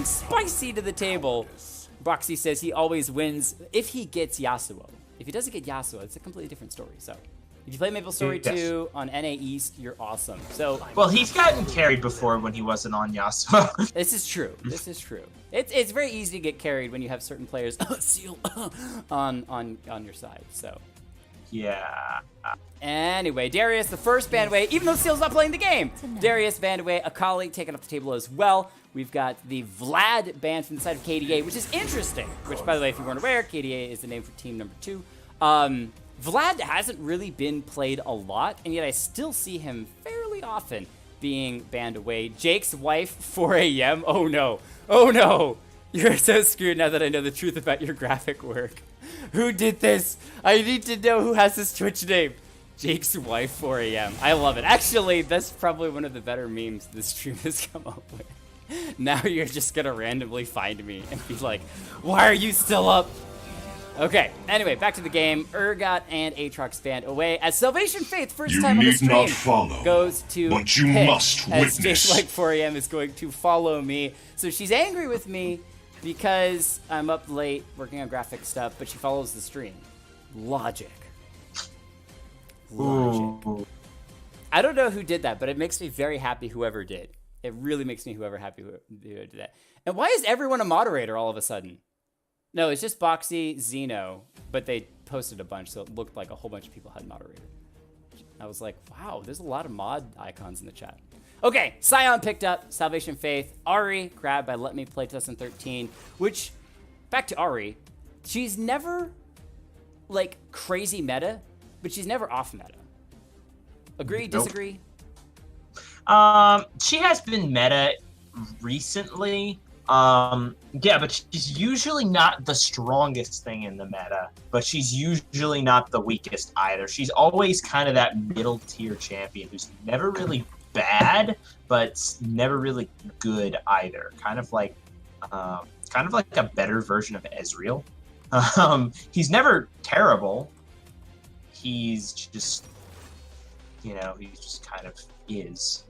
spicy to the table. Boxy says he always wins if he gets Yasuo. If he doesn't get Yasuo, it's a completely different story. So if you play Maple Story 2 on NA East, you're awesome. So well, he's gotten carried before when he wasn't on Yasuo. This is true. This is true. It's very easy to get carried when you have certain players Seal on your side. So yeah. Anyway, Darius, the first banned away, even though Seal's not playing the game. Darius banned away, Akali taken off the table as well. We've got the Vlad banned from the side of KDA, which is interesting. Which, by the way, if you weren't aware, KDA is the name for team number 2. Vlad hasn't really been played a lot, and yet I still see him fairly often being banned away. Jake's wife, 4 a.m. Oh no. Oh no. You're so screwed now that I know the truth about your graphic work. Who did this? I need to know who has this Twitch name. Jake's wife, 4 a.m. I love it. Actually, that's probably one of the better memes this stream has come up with. Now you're just gonna randomly find me and be like, why are you still up? Okay, anyway, back to the game. Urgot and Aatrox banned away as Salvation Faith, first time on the stream, goes to but you pick, must as witness. Jake's like 4 a.m. is going to follow me. So she's angry with me because I'm up late working on graphic stuff, but she follows the stream. Logic. Ooh. I don't know who did that, but it makes me very happy whoever did. It really makes me happy who did that. And why is everyone a moderator all of a sudden? No, it's just Boxy, Zeno, but they posted a bunch, so it looked like a whole bunch of people had moderator. I was like, wow, there's a lot of mod icons in the chat. Okay, Sion picked up Salvation Faith. Ari grabbed by Let Me Play 2013, which, back to Ari, she's never, like, crazy meta, but she's never off meta. Agree, disagree? She has been meta recently. Yeah, but she's usually not the strongest thing in the meta, but she's usually not the weakest either. She's always kind of that middle tier champion who's never really bad, but never really good either. Kind of like a better version of Ezreal. He's never terrible. He's just, he just kind of is.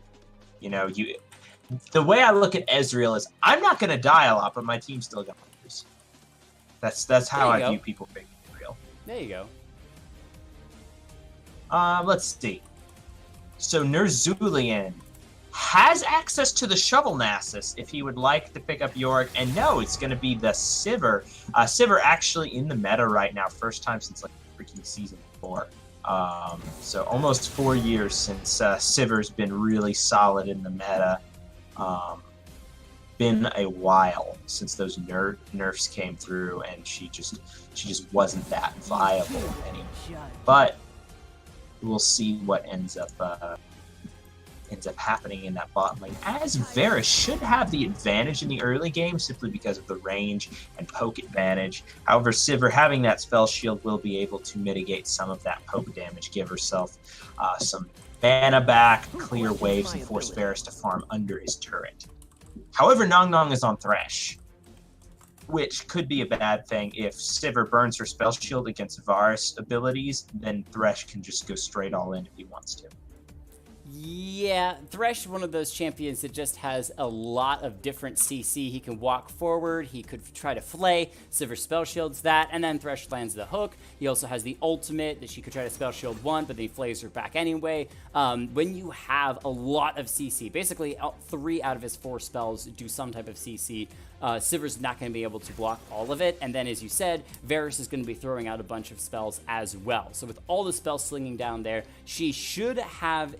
The way I look at Ezreal is, I'm not going to die a lot, but my team's still going to lose. That's how I view people picking Ezreal. There you go. Let's see. So Nerzulian has access to the Shovel Nasus if he would like to pick up Yorick, and no, it's going to be the Sivir. Sivir actually in the meta right now, first time since like freaking season 4. So almost 4 years since Sivir's been really solid in the meta. Been a while since those nerfs came through, and she just wasn't that viable anymore. But we'll see what ends up happening in that bot lane, as Varus should have the advantage in the early game simply because of the range and poke advantage. However, Sivir having that spell shield will be able to mitigate some of that poke damage, give herself some mana back, clear waves, and force Varus to farm under his turret. However, Nong Nong is on Thresh, which could be a bad thing. If Sivir burns her spell shield against Varus abilities, then Thresh can just go straight all in if he wants to. Yeah, Thresh is one of those champions that just has a lot of different CC. He can walk forward, he could try to flay, Sivir spell shields that, and then Thresh lands the hook. He also has the ultimate that she could try to spell shield one, but then he flays her back anyway. When you have a lot of CC, basically 3 out of his 4 spells do some type of CC, Sivir's not going to be able to block all of it, and then as you said, Varus is going to be throwing out a bunch of spells as well. So with all the spells slinging down there, she should have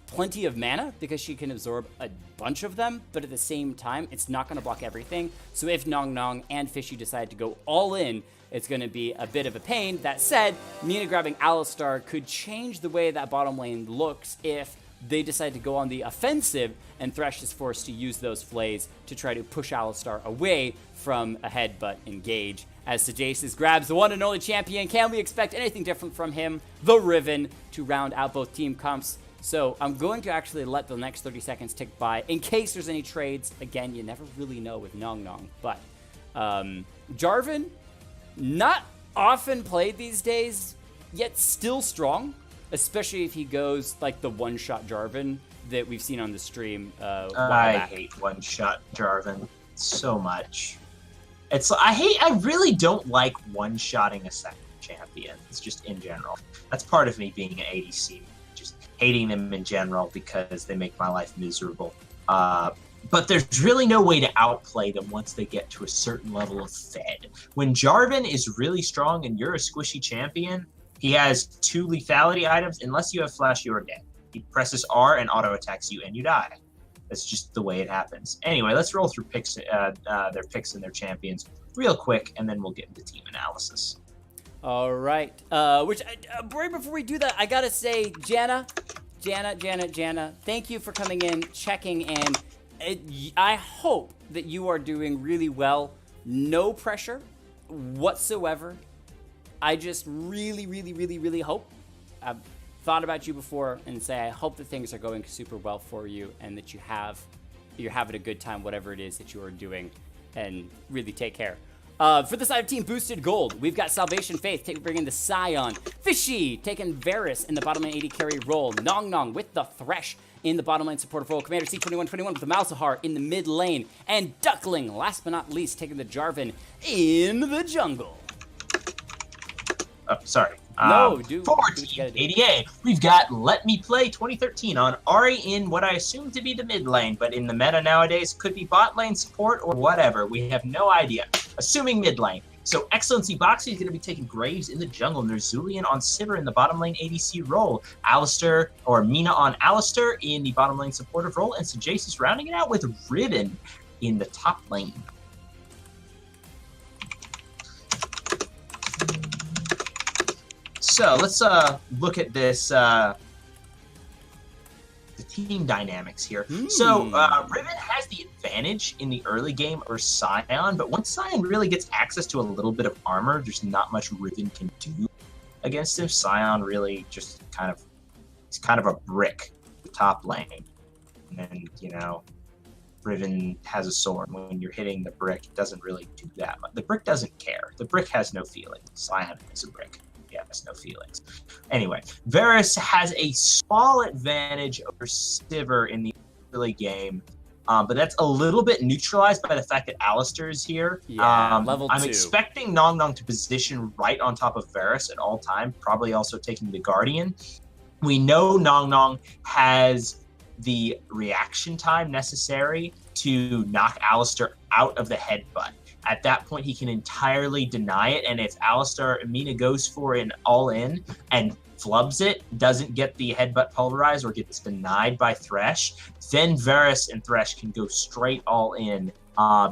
plenty of mana because she can absorb a bunch of them, but at the same time, it's not going to block everything. So if Nong Nong and Fishy decide to go all in, it's going to be a bit of a pain. That said, Mina grabbing Alistar could change the way that bottom lane looks if they decide to go on the offensive and Thresh is forced to use those flays to try to push Alistar away from a headbutt engage. As Sejaces grabs the one and only champion, can we expect anything different from him? The Riven to round out both team comps. So I'm going to actually let the next 30 seconds tick by in case there's any trades. Again, you never really know with Nong Nong. But Jarvan, not often played these days, yet still strong. Especially if he goes like the one-shot Jarvan that we've seen on the stream. I hate one-shot Jarvan. so much. I really don't like one-shotting a second champion. It's just in general. That's part of me being an ADC, just hating them in general because they make my life miserable. But there's really no way to outplay them once they get to a certain level of fed. When Jarvan is really strong and you're a squishy champion, he has 2 lethality items. Unless you have flash, you are dead. He presses R and auto-attacks you and you die. That's just the way it happens. Anyway, let's roll through picks, their picks and their champions real quick, and then we'll get into team analysis. All right. Right before we do that, I gotta say, Jana, thank you for coming in, checking in. I hope that you are doing really well. No pressure whatsoever. I just really hope. I've thought about you before and say I hope that things are going super well for you and that you're having a good time, whatever it is that you are doing, and really take care. For the side of Team Boosted Gold, we've got Salvation Faith bringing the Scion, Fishy taking Varus in the bottom lane AD carry role, Nong with the Thresh in the bottom lane supportive role, Commander C2121 with the Malzahar in the mid lane, and Duckling, last but not least, taking the Jarvan in the jungle. Oh, sorry. For Team KDA, we've got Let Me Play 2013 on Ahri in what I assume to be the mid lane, but in the meta nowadays could be bot lane support or whatever. We have no idea. Assuming mid lane. So XLNC Boxy is going to be taking Graves in the jungle, and there's Zulian on Sivir in the bottom lane ADC role, Alistair or Mina on Alistair in the bottom lane supportive role, and Sejace is rounding it out with Riven in the top lane. So let's look at this, the team dynamics here. So Riven has the advantage in the early game over Scion, but once Scion really gets access to a little bit of armor, there's not much Riven can do against him. Scion really just he's kind of a brick top lane. And then, Riven has a sword. When you're hitting the brick, it doesn't really do that much. The brick doesn't care. The brick has no feeling. Scion is a brick. Yes, no feelings. Anyway, Varus has a small advantage over Sivir in the early game, but that's a little bit neutralized by the fact that Alistair is here. Yeah, level 2. I'm expecting Nong to position right on top of Varus at all time, probably also taking the Guardian. We know Nong has the reaction time necessary to knock Alistair out of the headbutt. At that point, he can entirely deny it, and if Alistair Mina goes for an all-in and flubs it, doesn't get the headbutt pulverized or gets denied by Thresh, then Varus and Thresh can go straight all-in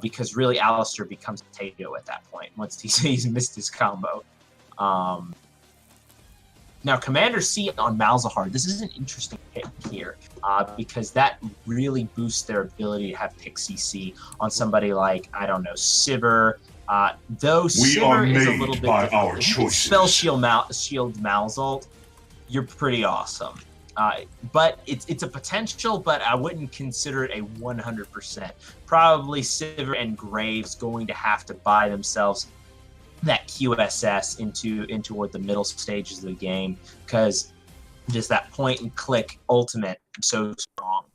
because really Alistair becomes a potato at that point once he's missed his combo. Now, Commander C on Malzahar, this is an interesting pick here because that really boosts their ability to have pick CC on somebody like, I don't know, Sivir. Though Sivir is a little bit different. Our if you can spell shield Malzalt, you're pretty awesome. But it's a potential, but I wouldn't consider it a 100%. Probably Sivir and Graves going to have to buy themselves that QSS into toward the middle stages of the game because just that point and click ultimate is so strong.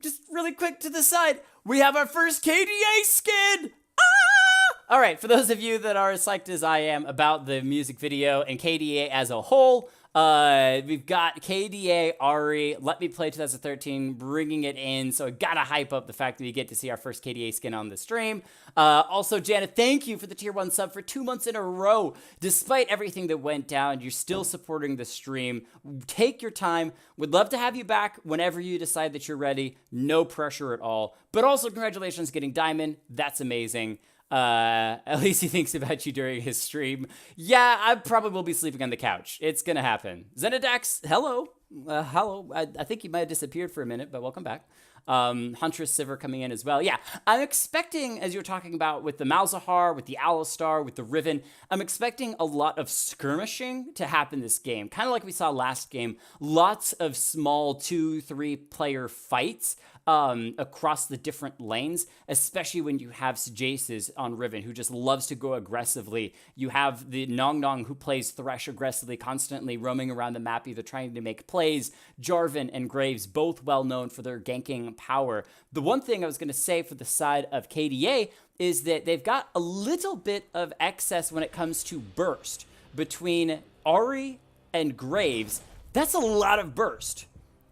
Just really quick to the side, we have our first KDA skin! Ah! All right, for those of you that are as psyched as I am about the music video and KDA as a whole, we've got KDA, Ahri, Let Me Play 2013, bringing it in, so I gotta hype up the fact that we get to see our first KDA skin on the stream. Also, Janet, thank you for the tier 1 sub for 2 months in a row. Despite everything that went down, you're still supporting the stream. Take your time. Would love to have you back whenever you decide that you're ready. No pressure at all. But also, congratulations getting Diamond. That's amazing. At least he thinks about you during his stream. Yeah, I probably will be sleeping on the couch. It's gonna happen. Xenodax, hello. Hello. I think you might have disappeared for a minute, but welcome back. Huntress Sivir coming in as well. Yeah, I'm expecting, as you were talking about with the Malzahar, with the Alistar, with the Riven, I'm expecting a lot of skirmishing to happen this game. Kind of like we saw last game. Lots of small 2-3 player fights. across the different lanes, especially when you have Sejaces on Riven, who just loves to go aggressively. You have the Nong Nong, who plays Thresh aggressively, constantly roaming around the map, either trying to make plays. Jarvan and Graves, both well known for their ganking power. The one thing I was going to say for the side of KDA is that they've got a little bit of excess when it comes to burst. Between Ahri and Graves, that's a lot of burst.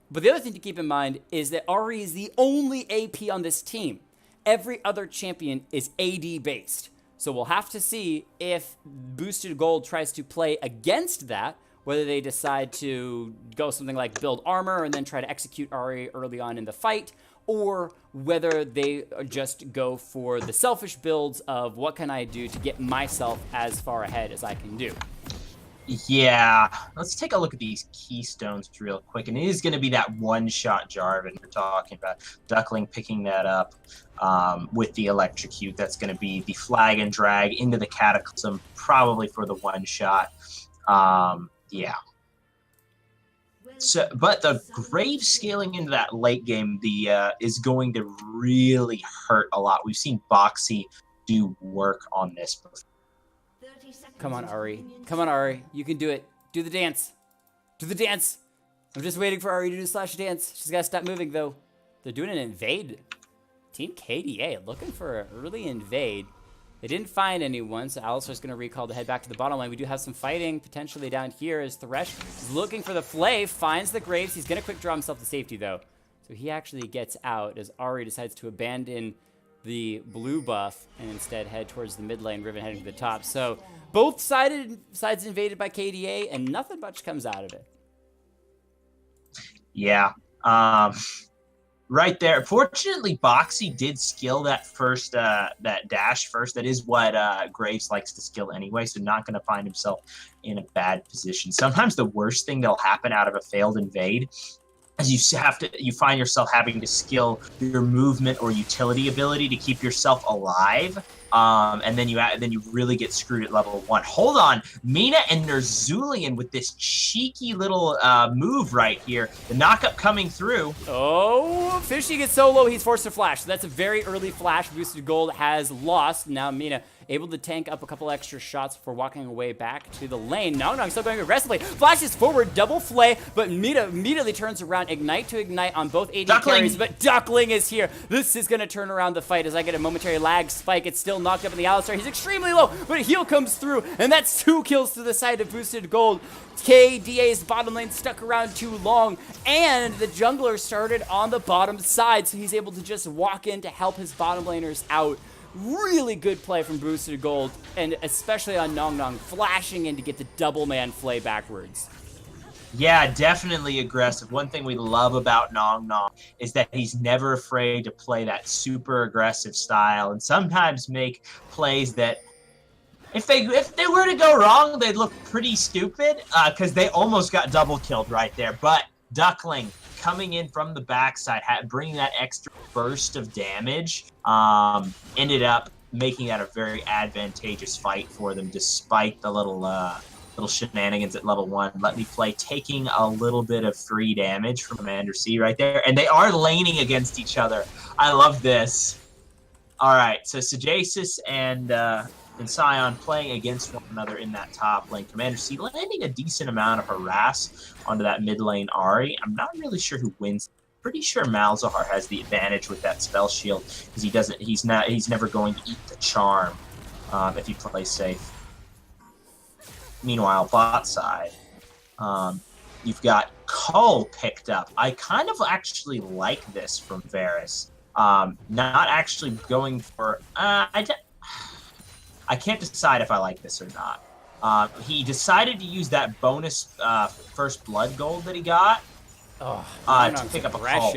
But the other thing to keep in mind is that Ahri is the only AP on this team. Every other champion is AD based. So we'll have to see if BoostedGold tries to play against that, whether they decide to go something like build armor and then try to execute Ahri early on in the fight, or whether they just go for the selfish builds of what can I do to get myself as far ahead as I can do. Yeah, let's take a look at these keystones real quick. And it is going to be that one-shot Jarvan we're talking about. Duckling picking that up with the electrocute. That's going to be the flag and drag into the Cataclysm, probably for the one-shot. Yeah. So, but the Grave scaling into that late game is going to really hurt a lot. We've seen Boxy do work on this before. Come on, Ahri. Come on, Ahri. You can do it. Do the dance. Do the dance. I'm just waiting for Ahri to do slash dance. She's got to stop moving, though. They're doing an invade. Team KDA looking for an early invade. They didn't find anyone, so Alistar's going to recall to head back to the bottom lane. We do have some fighting potentially down here as Thresh is looking for the Flay, finds the Graves. He's going to quick draw himself to safety, though. So he actually gets out as Ahri decides to abandon the blue buff and instead head towards the mid lane, Riven heading to the top. So both sides invaded by KDA, and nothing much comes out of it. Yeah. Right there. Fortunately, Boxy did skill that first, that dash first. That is what Graves likes to skill anyway, so not going to find himself in a bad position. Sometimes the worst thing that'll happen out of a failed invade is you find yourself having to skill your movement or utility ability to keep yourself alive. And then you really get screwed at level 1. Hold on, Mina and Nerzulian with this cheeky little move right here. The knockup coming through. Oh, Fishy gets so low, he's forced to flash. So that's a very early flash. BoostedGold has lost. Now Mina able to tank up a couple extra shots before walking away back to the lane. Nong Nong still going aggressively. Flashes forward, double flay, but Mina immediately turns around. Ignite to ignite on both AD carries, but Duckling is here. This is going to turn around the fight as I get a momentary lag spike. It's still knocked up in the Alistar. He's extremely low, but a heal comes through, and that's 2 kills to the side of BoostedGold. KDA's bottom lane stuck around too long, and the jungler started on the bottom side, so he's able to just walk in to help his bottom laners out. Really good play from BoostedGold, and especially on Nong Nong, flashing in to get the double man flay backwards. Yeah, definitely aggressive. One thing we love about Nong Nong is that he's never afraid to play that super aggressive style, and sometimes make plays that if they were to go wrong, they'd look pretty stupid because they almost got double killed right there. But Duckling coming in from the backside, bringing that extra burst of damage, ended up making that a very advantageous fight for them, despite the little shenanigans at level 1. Let me play, taking a little bit of free damage from Commander C right there, and they are laning against each other. I love this. All right, so Sejaces and Sion playing against one another in that top lane. Commander C landing a decent amount of harass onto that mid lane Ahri. I'm not really sure who wins. Pretty sure Malzahar has the advantage with that spell shield because he's never going to eat the charm if he plays safe. Meanwhile, bot side, you've got Cull picked up. I kind of actually like this from Varus. Not actually going for I can't decide if I like this or not. He decided to use that bonus first blood gold that he got to pick up a Cull.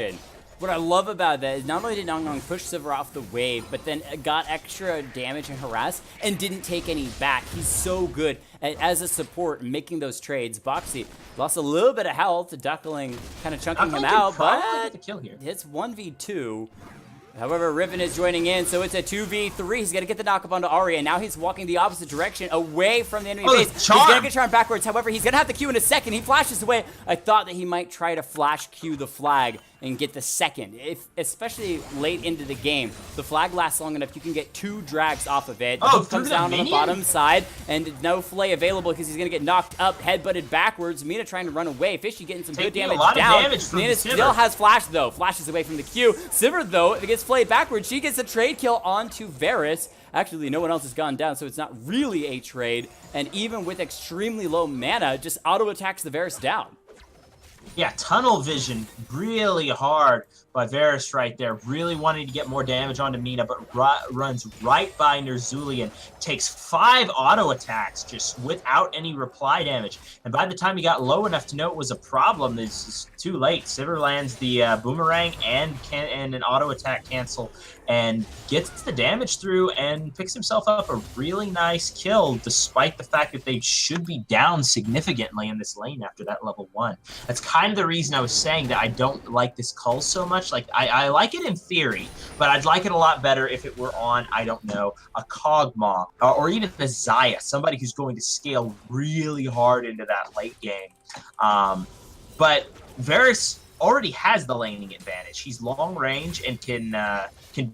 What I love about that is not only did Nong Nong push Sivir off the wave, but then got extra damage and harass and didn't take any back. He's so good as a support making those trades. Boxy lost a little bit of health. Duckling kind of chunking him out, but get the kill here. It's 1v2. However, Riven is joining in, so it's a 2v3. He's going to get the knock-up onto Ahri, and now he's walking the opposite direction, away from the enemy base. He's going to get charmed backwards. However, he's going to have the Q in a second. He flashes away. I thought that he might try to flash Q the flag and get the second. If especially late into the game, the flag lasts long enough, you can get 2 drags off of it. The hook comes down on the bottom side, and no flay available because he's gonna get knocked up, headbutted backwards. Mina trying to run away. Fishy getting some good damage down. Mina still has flash though. Flashes away from the Q. Sivir though, if it gets flayed backwards, she gets a trade kill onto Varus. Actually, no one else has gone down, so it's not really a trade. And even with extremely low mana, just auto-attacks the Varus down. Yeah, tunnel vision really hard by Varus right there. Really wanting to get more damage onto Mina, but runs right by Nerzulian. Takes 5 auto attacks just without any reply damage. And by the time he got low enough to know it was a problem, it's just too late. Sivir lands the boomerang and an auto attack cancel and gets the damage through and picks himself up a really nice kill, despite the fact that they should be down significantly in this lane after that level 1. That's kind of the reason I was saying that I don't like this cull so much. Like, I like it in theory, but I'd like it a lot better if it were on, I don't know, a Kog'Maw, or even a Xayah, somebody who's going to scale really hard into that late game. But Varus already has the laning advantage. He's long range and can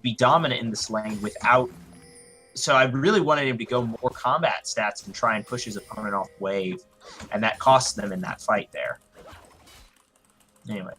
be dominant in this lane without. So I really wanted him to go more combat stats and try and push his opponent off wave, and that cost them in that fight there. Anyway,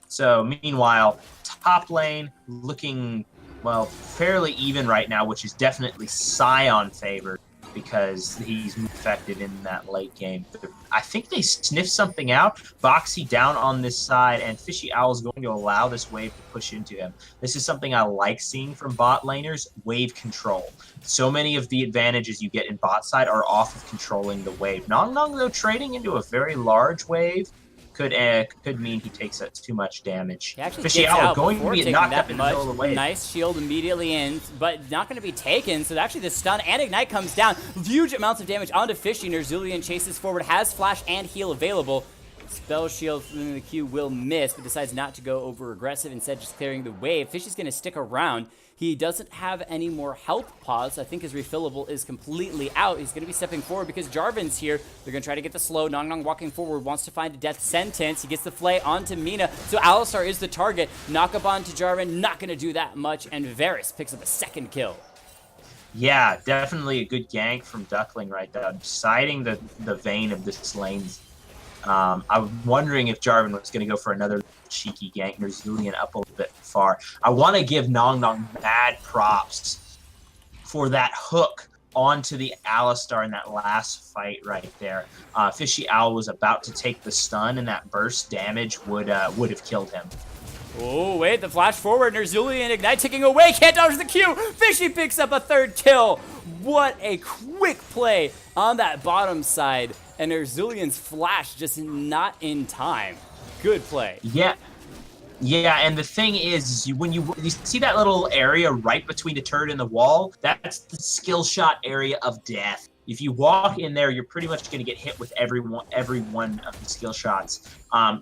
so meanwhile, top lane looking, well, fairly even right now, which is definitely Sion favored because he's effective in that late game. I think they sniffed something out. Boxy down on this side, and Fishy Owl is going to allow this wave to push into him. This is something I like seeing from bot laners, wave control. So many of the advantages you get in bot side are off of controlling the wave. Nong Nong, though, trading into a very large wave could mean he takes too much damage. Fishy Owl going to be knocked up in the middle of the wave. Nice shield immediately in, but not going to be taken. So actually the stun and ignite comes down. Huge amounts of damage onto Fishy. Nerzulian chases forward, has flash and heal available. Spell shield from the Q will miss, but decides not to go over aggressive, instead just clearing the wave. Fishy's going to stick around. He doesn't have any more health pods. I think his refillable is completely out. He's going to be stepping forward because Jarvan's here. They're going to try to get the slow. Nong Nong walking forward, wants to find a death sentence. He gets the flay onto Mina. So Alistar is the target. Knock up onto Jarvan, not going to do that much. And Varus picks up a second kill. Yeah, definitely a good gank from Duckling right there. Deciding the vein of this lane. I was wondering if Jarvan was going to go for another cheeky gank. Nerzulian up a little bit far. I want to give Nong Nong mad props for that hook onto the Alistar in that last fight right there. Fishy Owl was about to take the stun, and that burst damage would have killed him. Oh, wait, the flash forward. Nerzulian ignite ticking away. Can't dodge the Q. Fishy picks up a third kill. What a quick play on that bottom side. And Nerzulian's flash just not in time. Good play. Yeah, and the thing is, when you see that little area right between the turret and the wall, that's the skill shot area of death. If you walk in there, you're pretty much going to get hit with every one of the skill shots.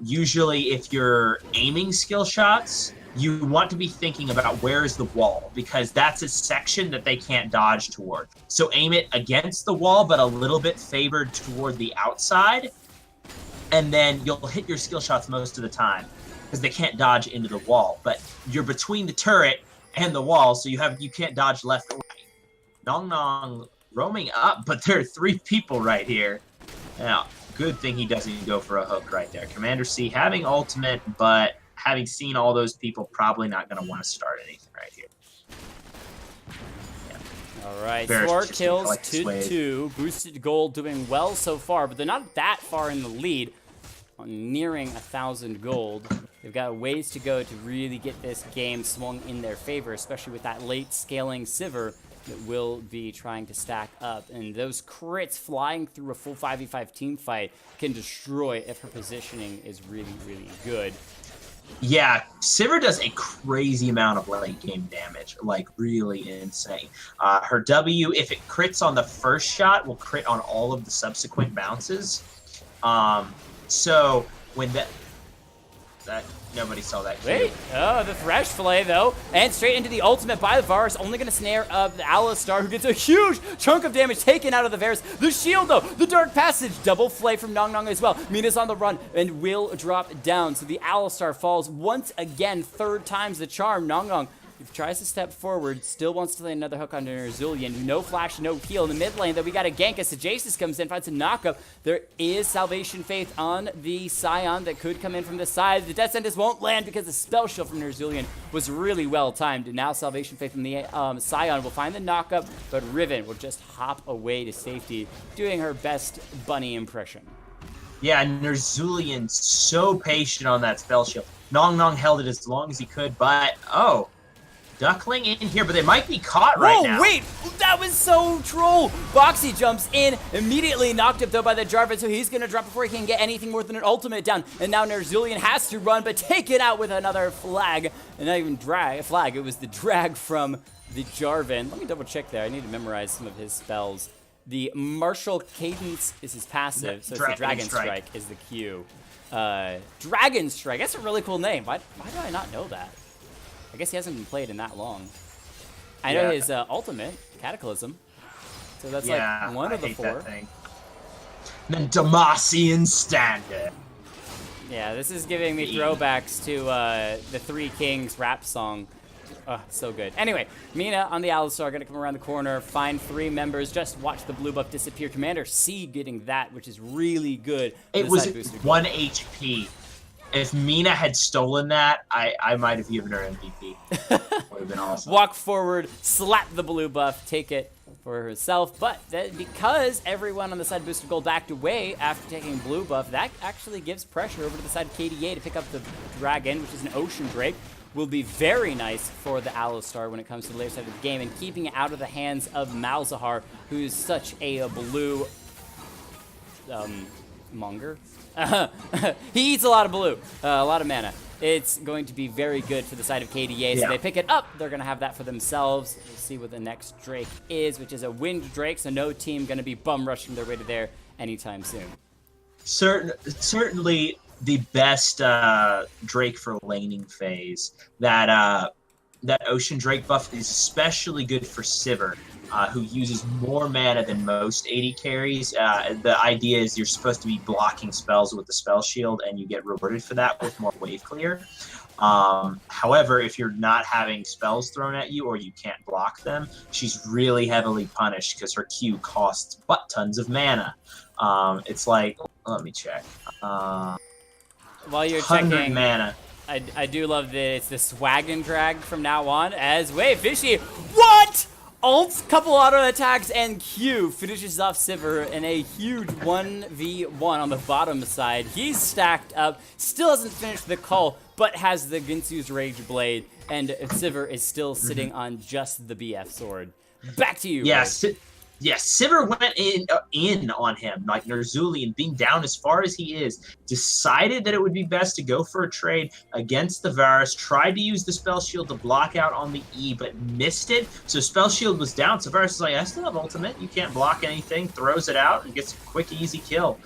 Usually, if you're aiming skill shots, you want to be thinking about where is the wall, because that's a section that they can't dodge toward. So aim it against the wall, but a little bit favored toward the outside, and then you'll hit your skill shots most of the time because they can't dodge into the wall. But you're between the turret and the wall, so you can't dodge left or right. Nong Nong roaming up, but there are 3 people right here. Now, good thing he doesn't go for a hook right there. Commander C having ultimate, but having seen all those people, probably not going to want to start anything right here. Yeah. All right, 4 kills to 2. Boosted Gold doing well so far, but they're not that far in the lead. Nearing 1,000 gold. They've got ways to go to really get this game swung in their favor, especially with that late scaling Sivir that will be trying to stack up. And those crits flying through a full 5v5 team fight can destroy if her positioning is really, really good. Yeah, Sivir does a crazy amount of late game damage, like really insane. Her W, if it crits on the first shot, will crit on all of the subsequent bounces. So when that nobody saw that cue. Wait, oh, the Thresh Flay, though. And straight into the ultimate by the Varus, only going to snare up the Alistar, who gets a huge chunk of damage taken out of the Varus. The shield, though, the Dark Passage, double Flay from Nong Nong as well. Mina's on the run and will drop down. So the Alistar falls once again, third time's the charm. Nong Nong tries to step forward, still wants to lay another hook on Nerzulian. No flash, no heal. In the mid lane, though, we got a gank as Sejasis comes in, finds a knockup. There is Salvation Faith on the Scion that could come in from the side. The Death Sentence won't land because the spell shield from Nerzulian was really well timed. And now Salvation Faith from the Scion will find the knockup, but Riven will just hop away to safety, doing her best bunny impression. Yeah, Nerzulian's so patient on that spell shield. Nong Nong held it as long as he could, but Duckling in here, but they might be caught right now. Oh, wait! That was so troll! Boxy jumps in, immediately knocked up, though, by the Jarvan, so he's going to drop before he can get anything more than an ultimate down. And now Nerzulian has to run, but taken out with another flag. And not even flag, it was the drag from the Jarvan. Let me double check there. I need to memorize some of his spells. The Martial Cadence is his passive, so it's the Dragon Strike is the Q. Dragon Strike, that's a really cool name. Why do I not know that? I guess he hasn't been played in that long. I know his ultimate, Cataclysm. So that's like one of the four. And then Demacian Standard. Yeah, this is giving me throwbacks to the Three Kings rap song. Oh, so good. Anyway, Mina on the Alistar going to come around the corner, find 3 members, just watch the blue buff disappear. Commander C getting that, which is really good. It was 1 HP. If Mina had stolen that, I might have given her MVP. Would have been awesome. Walk forward, slap the blue buff, take it for herself. But because everyone on the side of Boosted Gold backed away after taking blue buff, that actually gives pressure over to the side of KDA to pick up the Dragon, which is an Ocean Drake. Will be very nice for the Alistar when it comes to the later side of the game, and keeping it out of the hands of Malzahar, who's such a blue monger. He eats a lot of blue, a lot of mana. It's going to be very good for the side of KDA. So they pick it up. They're going to have that for themselves. We'll see what the next Drake is, which is a Wind Drake. So no team going to be bum rushing their way to there anytime soon. Certainly the best Drake for laning phase. That Ocean Drake buff is especially good for Sivir, who uses more mana than most AD carries. The idea is you're supposed to be blocking spells with the spell shield, and you get rewarded for that with more wave clear. However, if you're not having spells thrown at you or you can't block them, she's really heavily punished because her Q costs butt tons of mana. It's like, let me check. While you're 100 checking, mana. I do love that it's the swag and drag from now on, as wait, Fishy, what? Ult, couple auto attacks, and Q finishes off Sivir in a huge 1v1 on the bottom side. He's stacked up, still hasn't finished the call, but has the Ginsu's Rage Blade, and Sivir is still sitting on just the BF sword. Back to you. Yes, Sivir went in on him, like Nerzulian, being down as far as he is, decided that it would be best to go for a trade against the Varus, tried to use the Spell Shield to block out on the E, but missed it, so Spell Shield was down, so Varus is like, I still have ultimate, you can't block anything, throws it out, and gets a quick, easy kill.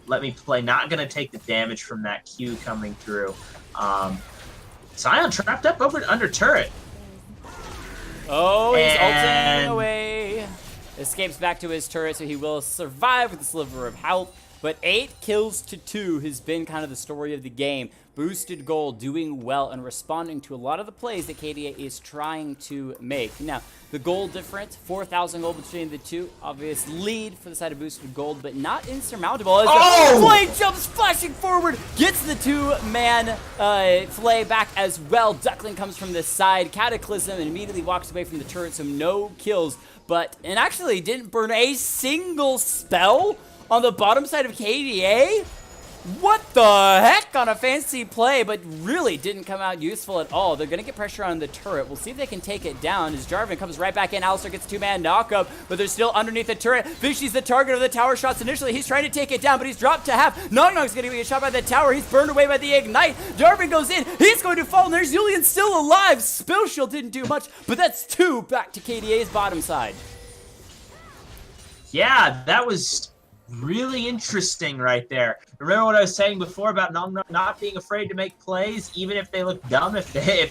Let me play, not going to take the damage from that Q coming through. Scion trapped up under turret. Oh, he's ulting away. Escapes back to his turret, so he will survive with a sliver of health. But 8 kills to 2 has been kind of the story of the game. Boosted Gold doing well and responding to a lot of the plays that KDA is trying to make. Now, the gold difference, 4,000 gold between the two. Obvious lead for the side of Boosted Gold, but not insurmountable. As the Flay jumps flashing forward, gets the 2-man Flay back as well. Duckling comes from the side, Cataclysm, and immediately walks away from the turret, so no kills. And actually didn't burn a single spell on the bottom side of KDA? What the heck on a fancy play, but really didn't come out useful at all. They're going to get pressure on the turret. We'll see if they can take it down as Jarvan comes right back in. Alistar gets 2-man knockup, but they're still underneath the turret. Fishy's the target of the tower shots initially. He's trying to take it down, but he's dropped to half. Nong Nong's going to get shot by the tower. He's burned away by the Ignite. Jarvan goes in. He's going to fall. Nerzulian's still alive. Spill Shield didn't do much, but that's 2 back to KDA's bottom side. Yeah, that was really interesting right there. Remember what I was saying before about not being afraid to make plays, even if they look dumb, if they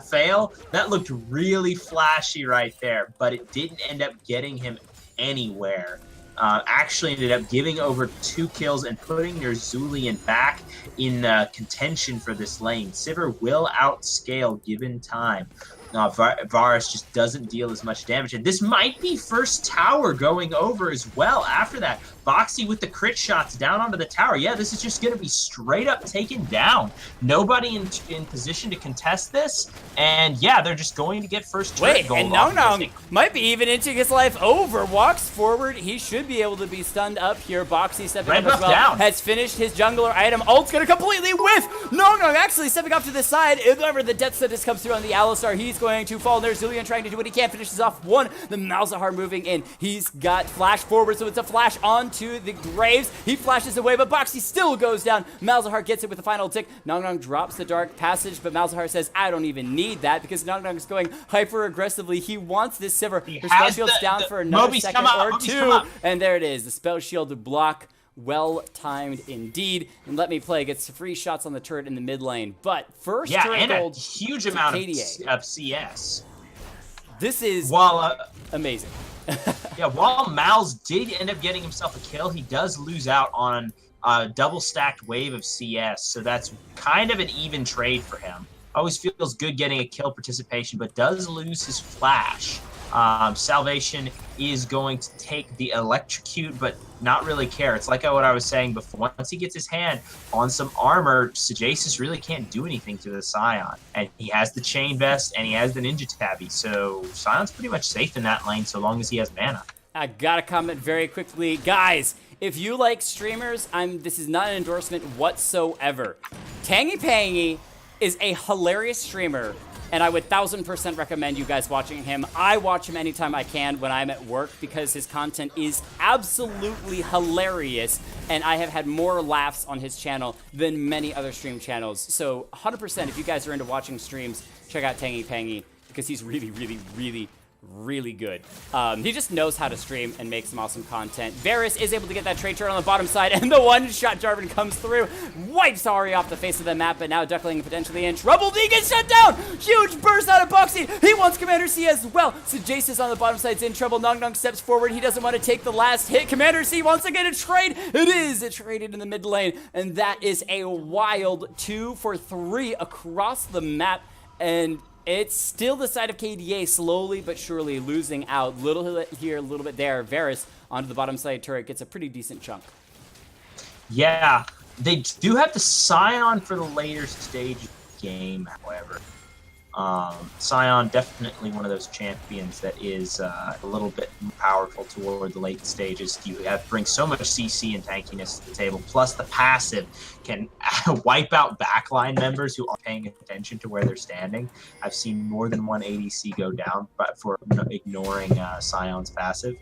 fail? That looked really flashy right there, but it didn't end up getting him anywhere. Actually ended up giving over 2 kills and putting their Zulian back in contention for this lane. Sivir will outscale given time. Varus just doesn't deal as much damage. And this might be first tower going over as well after that. Boxy with the crit shots down onto the tower. Yeah, this is just going to be straight up taken down. Nobody in position to contest this. And yeah, they're just going to get first turret gold. And Nong might be even inching his life over. Walks forward. He should be able to be stunned up here. Boxy stepping up as well. Down. Has finished his jungler item. Ult's going to completely whiff. Nong actually stepping off to the side. However, the death sentence comes through on the Alistar. He's going to fall there. Zulian trying to do what he can. Finishes off one. The Malzahar moving in. He's got flash forward, so it's a flash onto the Graves. He flashes away, but Boxy still goes down. Malzahar gets it with the final tick. Nong drops the Dark Passage, but Malzahar says, I don't even need that because Nong is going hyper aggressively. He wants this Sivir. Her spell shield's down for another second or two. And there it is. The spell shield to block. Well timed indeed. And Let Me Play gets free shots on the turret in the mid lane. But first turret gold, a huge amount KDA. of CS. This is amazing. Yeah, while Malz did end up getting himself a kill, he does lose out on a double stacked wave of CS. So that's kind of an even trade for him. Always feels good getting a kill participation, but does lose his flash. Salvation is going to take the electrocute, but not really care. It's like what I was saying before. Once he gets his hand on some armor, Sejasis really can't do anything to the Scion. And he has the Chain Vest, and he has the Ninja Tabby. So Scion's pretty much safe in that lane so long as he has mana. I gotta comment very quickly. Guys, if you like streamers, this is not an endorsement whatsoever. Tangy Pangy is a hilarious streamer, and I would 1000% recommend you guys watching him. I watch him anytime I can when I'm at work because his content is absolutely hilarious, and I have had more laughs on his channel than many other stream channels. So 100%, if you guys are into watching streams, check out Tangy Pangy because he's really good. He just knows how to stream and make some awesome content. Varus is able to get that trade turret on the bottom side, and the one-shot Jarvan comes through, wipes Ahri off the face of the map, but now Duckling potentially in trouble. He gets shut down! Huge burst out of Boxy! He wants Commander C as well! So Jace on the bottom side's in trouble. Nong steps forward. He doesn't want to take the last hit. Commander C wants to get a trade. It is traded in the mid lane, and that is a wild 2 for 3 across the map, and it's still the side of KDA slowly but surely losing out. Little here, a little bit there. Varus onto the bottom side turret gets a pretty decent chunk. Yeah, they do have the Scion for the later stage game, however. Scion definitely one of those champions that is a little bit more powerful toward the late stages. You bring so much CC and tankiness to the table, plus the passive can wipe out backline members who aren't paying attention to where they're standing. I've seen more than one ADC go down for ignoring Scion's passive.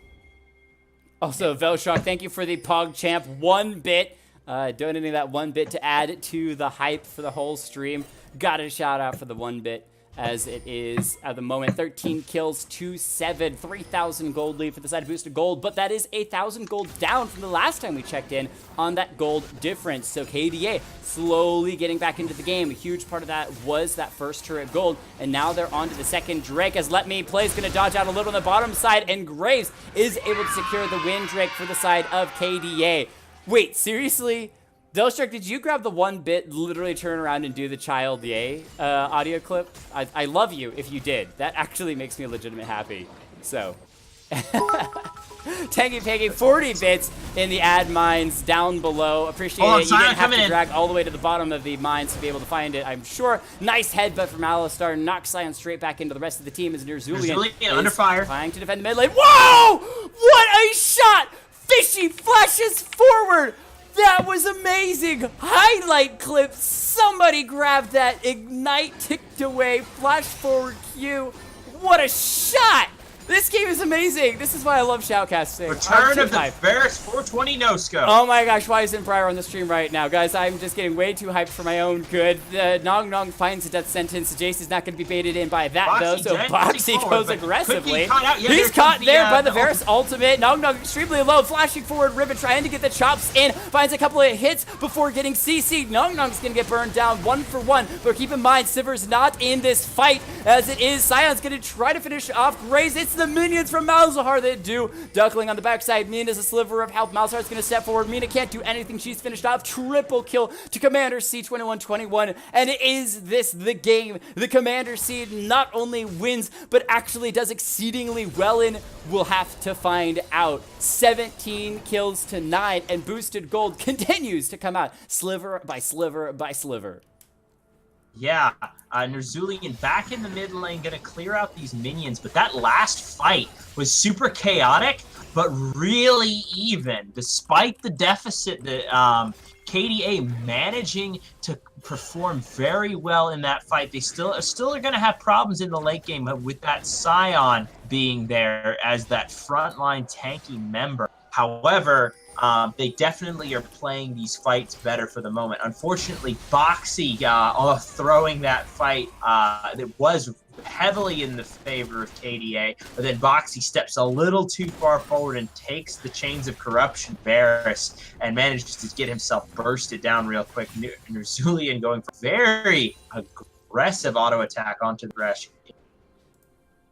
Also, Velshock, thank you for the PogChamp 1 bit. Donating that 1 bit to add to the hype for the whole stream. Got a shout out for the 1 bit. As it is at the moment 13 kills, 2-7, 3,000 gold lead for the side of BoostedGold, but that is 1,000 gold down from the last time we checked in on that gold difference. So KDA slowly getting back into the game. A huge part of that was that first turret gold, and now they're on to the second Drake as Let Me Play is going to dodge out a little on the bottom side, and Graves is able to secure the win Drake for the side of KDA. Wait, seriously? Delstruck, did you grab the 1 bit, literally turn around and do the Child Yay audio clip? I love you if you did. That actually makes me legitimate happy. So. Tangy Pangy, 40 bits in the ad mines down below. Appreciate it. You didn't have to drag all the way to the bottom of the mines to be able to find it, I'm sure. Nice headbutt from Alistar. Knocks Scion straight back into the rest of the team as Nerzulian is under fire. Trying to defend the mid lane. Whoa! What a shot! Fishy flashes forward! That was amazing! Highlight clip! Somebody grabbed that. Ignite ticked away. Flash forward Q. What a shot! This game is amazing. This is why I love shoutcasting. Return of the Varus 420 no-scope. Oh my gosh, why isn't Briar on the stream right now? Guys, I'm just getting way too hyped for my own good. Nong Nong finds a death sentence. Jace is not going to be baited in by that, though, so Boxy goes aggressively. He's caught there by the Varus ultimate. Nong Nong extremely low, flashing forward, Ribbon trying to get the chops in, finds a couple of hits before getting CC'd. Nong Nong's going to get burned down 1 for 1, but keep in mind, Siver's not in this fight, as it is Scion's going to try to finish off Graze. It's the minions from Malzahar that do. Duckling on the backside, Mina's a sliver of health. Malzahar's going to step forward. Mina can't do anything. She's finished off. Triple kill to Commander C 21-21, and is this the game the Commander C not only wins, but actually does exceedingly well in? We'll have to find out. 17 kills to 9, and Boosted Gold continues to come out sliver by sliver by sliver. Yeah, Nerzulian back in the mid lane, gonna clear out these minions, but that last fight was super chaotic, but really even, despite the deficit that KDA managing to perform very well in that fight. They still are going to have problems in the late game with that Scion being there as that frontline tanky member. However, they definitely are playing these fights better for the moment. Unfortunately, Boxy throwing that fight that was heavily in the favor of KDA, but then Boxy steps a little too far forward and takes the chains of corruption Varus and manages to get himself bursted down real quick. Nerzulian going for very aggressive auto attack onto the Thresh.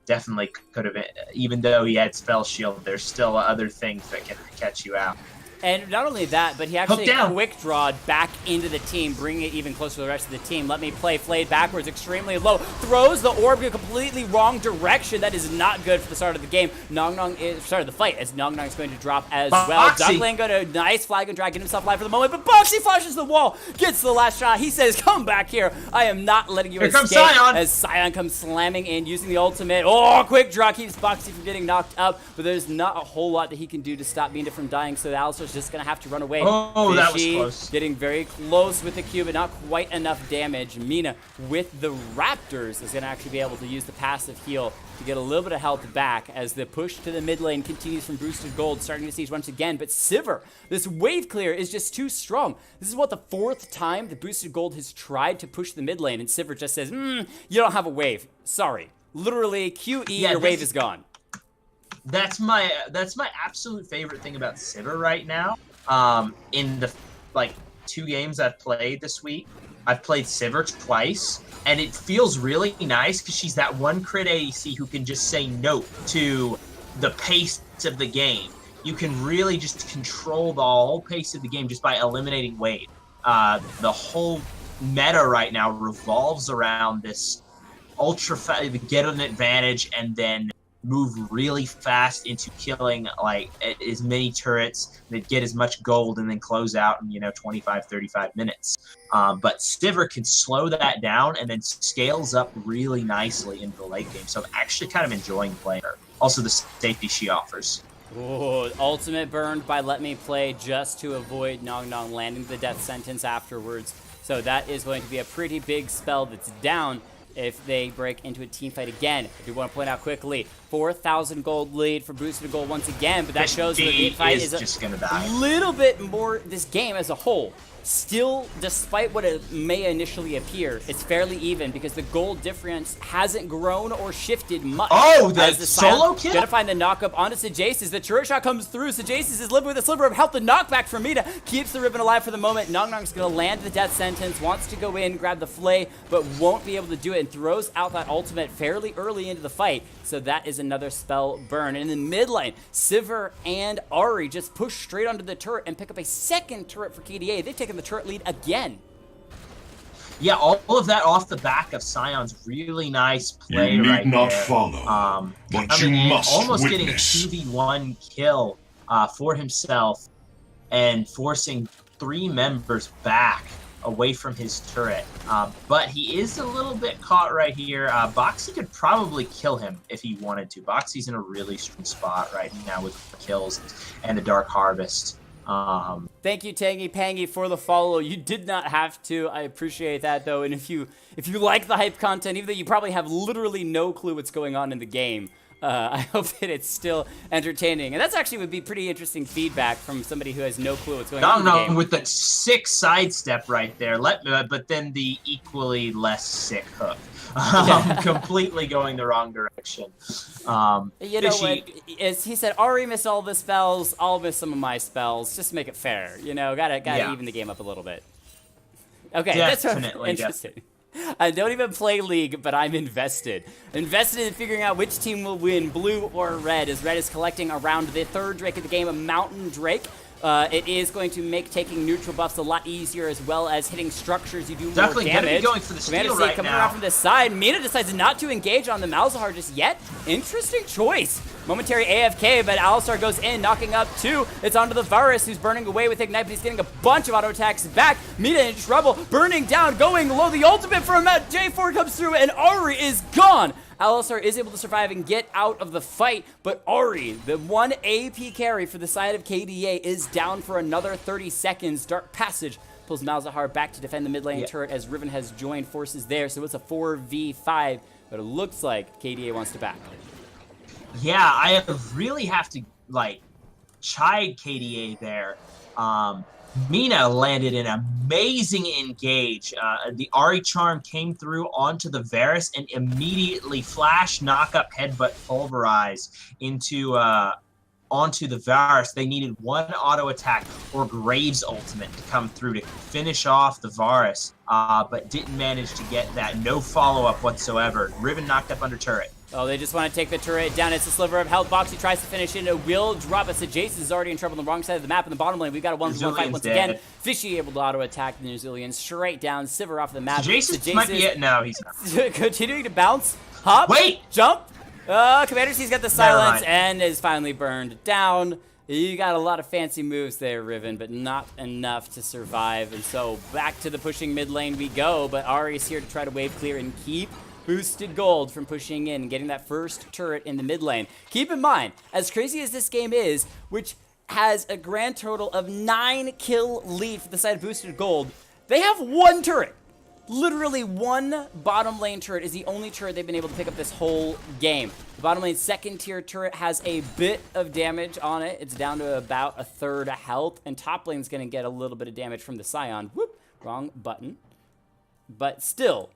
Definitely could have, even though he had spell shield, there's still other things that can catch you out. And not only that, but he actually quick drawed back into the team, bringing it even closer to the rest of the team. Let me play Flayed backwards, extremely low. Throws the orb in a completely wrong direction. That is not good for the start of the game. Nong Nong is start of the fight, as Nong Nong is going to drop as well. Duckling going to nice flag and drag, get himself alive for the moment, but Boxy flashes the wall, gets the last shot. He says, "Come back here. I am not letting you escape." Here comes Scion. As Scion comes slamming in, using the ultimate. Oh, quick draw keeps Boxy from getting knocked up, but there's not a whole lot that he can do to stop Mina from dying, so Alistair's just going to have to run away. Oh, that was close. Getting very close with the Q, but not quite enough damage. Mina, with the Raptors, is going to actually be able to use the passive heal to get a little bit of health back as the push to the mid lane continues from Boosted Gold, starting to siege once again. But Sivir, this wave clear is just too strong. This is what, the 4th time the Boosted Gold has tried to push the mid lane, and Sivir just says, you don't have a wave. Sorry. Literally, QE, your wave is gone. That's my absolute favorite thing about Sivir right now. In the 2 games I've played this week, I've played Sivir twice, and it feels really nice because she's that one crit ADC who can just say no to the pace of the game. You can really just control the whole pace of the game just by eliminating wave. The whole meta right now revolves around this ultra fast, get an advantage and then move really fast into killing as many turrets that get as much gold and then close out in 25-35 minutes. But Sivir can slow that down and then scales up really nicely into the late game. So I'm actually kind of enjoying playing her. Also the safety she offers. Oh, ultimate burned by Let Me Play just to avoid Nong Nong landing the death sentence afterwards. So that is going to be a pretty big spell that's down if they break into a team fight again. I do want to point out quickly, 4,000 gold lead for Boosted Gold once again, but that shows that the team fight is just gonna die. A little bit more, this game as a whole. Still, despite what it may initially appear, it's fairly even because the gold difference hasn't grown or shifted much. Oh, the solo kill? Gonna find the knockup onto Sejace as the turret shot comes through. Sejace is living with a sliver of health. The knockback from Mina keeps the ribbon alive for the moment. Nong Nong's gonna land the death sentence, wants to go in, grab the flay, but won't be able to do it and throws out that ultimate fairly early into the fight. So that is another spell burn. And in the mid lane, Sivir and Ahri just push straight onto the turret and pick up a second turret for KDA. They've taken the turret lead again. Yeah, all of that off the back of Scion's really nice play you need right not there. Follow, but you must almost witness. getting a 2v1 kill for himself and forcing 3 members back away from his turret. But he is a little bit caught right here. Boxy could probably kill him if he wanted to. Boxy's in a really strong spot right now with the kills and the Dark Harvest. Thank you, Tangy Pangy, for the follow. You did not have to. I appreciate that, though. And if you like the hype content, even though you probably have literally no clue what's going on in the game, I hope that it's still entertaining. And that's actually would be pretty interesting feedback from somebody who has no clue what's going on in the game. With the sick sidestep right there, but then the equally less sick hook. Completely going the wrong direction. You know what? He said, Ari missed all the spells, I'll miss some of my spells. Just make it fair. You know, gotta even the game up a little bit. Okay, definitely, that's interesting. I don't even play League, but I'm invested. Invested in figuring out which team will win, blue or red, as red is collecting around the third Drake of the game, a Mountain Drake. It is going to make taking neutral buffs a lot easier, as well as hitting structures. You do more damage. Definitely gonna be going for the steal right coming now. around from this side. Mina decides not to engage on the Malzahar just yet. Interesting choice. Momentary AFK, but Alistar goes in, knocking up 2. It's onto the Varus, who's burning away with Ignite, but he's getting a bunch of auto attacks back. Mina in trouble, burning down, going low. The ultimate from J4 comes through, and Ari is gone. Alistar is able to survive and get out of the fight, but Ari, the one AP carry for the side of KDA, is down for another 30 seconds. Dark Passage pulls Malzahar back to defend the mid lane turret as Riven has joined forces there, so it's a 4v5, but it looks like KDA wants to back. Yeah, I really have to, like, chide KDA there. Mina landed an amazing engage. The Ari charm came through onto the Varus and immediately flash, knock up, headbutt, pulverize onto the Varus. They needed one auto attack or Graves ultimate to come through to finish off the Varus, but didn't manage to get that. No follow-up whatsoever. Riven knocked up under turret. Oh, they just want to take the turret down. It's a sliver of health. Boxy tries to finish it. It will drop us. Jace is already in trouble on the wrong side of the map in the bottom lane. We've got a 1v1 fight once again. Fishy able to auto attack the New Zealand straight down. Sivir off the map. Jace might be it now. He's not. Continuing to bounce. Hop. Wait. Jump. Commander C's got the silence and is finally burned down. You got a lot of fancy moves there, Riven, but not enough to survive. And so back to the pushing mid lane we go. But Ari's here to try to wave clear and keep BoostedGold from pushing in and getting that first turret in the mid lane. Keep in mind, as crazy as this game is, which has a grand total of 9 kill lead for the side of BoostedGold, they have one turret. Literally one bottom lane turret is the only turret they've been able to pick up this whole game. The bottom lane second tier turret has a bit of damage on it. It's down to about a third of health, and top lane's gonna get a little bit of damage from the Scion. Whoop, wrong button. But still,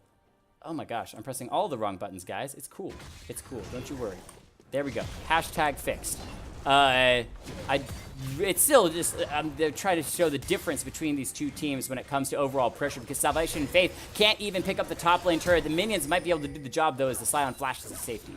oh my gosh, I'm pressing all the wrong buttons, guys. It's cool. It's cool. Don't you worry. There we go. Hashtag fixed. It's still just, they're trying to show the difference between these two teams when it comes to overall pressure, because Salvation and Faith can't even pick up the top lane turret. The minions might be able to do the job, though, as the Scion flashes to safety.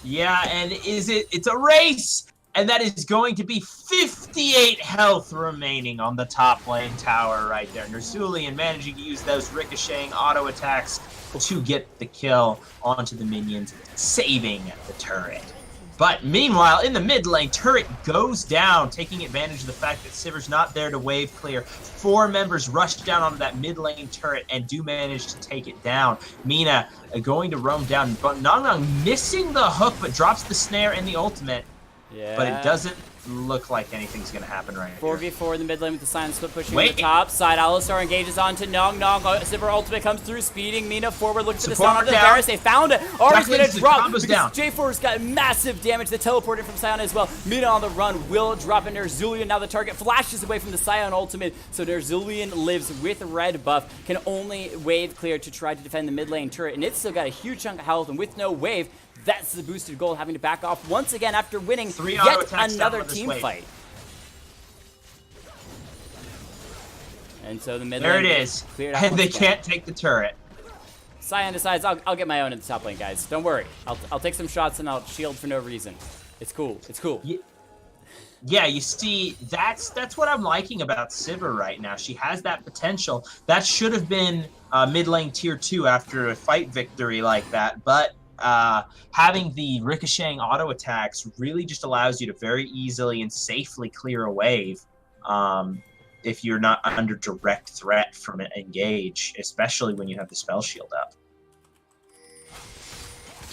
Yeah, and it's a race! And that is going to be 58 health remaining on the top lane tower right there. Nerzulian managing to use those ricocheting auto attacks to get the kill onto the minions, saving the turret. But meanwhile, in the mid lane, turret goes down, taking advantage of the fact that Sivir's not there to wave clear. 4 members rush down onto that mid lane turret and do manage to take it down. Mina going to roam down, but Nong missing the hook, but drops the snare and the ultimate. Yeah. But it doesn't look like anything's going to happen right here. 4v4 in the mid lane with the Scion split pushing to the top side. Alistar engages onto Nong. Sivir ultimate comes through, speeding Mina forward, looking for the stun onto the Varus. They found it. Ari's going to drop because J4's got massive damage. The teleported from Scion as well. Mina on the run will drop in Nerzulian. Now the target flashes away from the Scion ultimate, so Nerzulian lives with red buff, can only wave clear to try to defend the mid lane turret, and it's still got a huge chunk of health, and with no wave, that's the BoostedGold having to back off once again after winning yet another team fight. And so the mid lane is cleared out, and they can't take the turret. Scion decides, I'll get my own in the top lane, guys. Don't worry. I'll take some shots and I'll shield for no reason. It's cool. It's cool. Yeah, you see, that's what I'm liking about Sivir right now. She has that potential. That should have been mid lane tier 2 after a fight victory like that, but having the ricocheting auto attacks really just allows you to very easily and safely clear a wave if you're not under direct threat from an engage, especially when you have the spell shield up.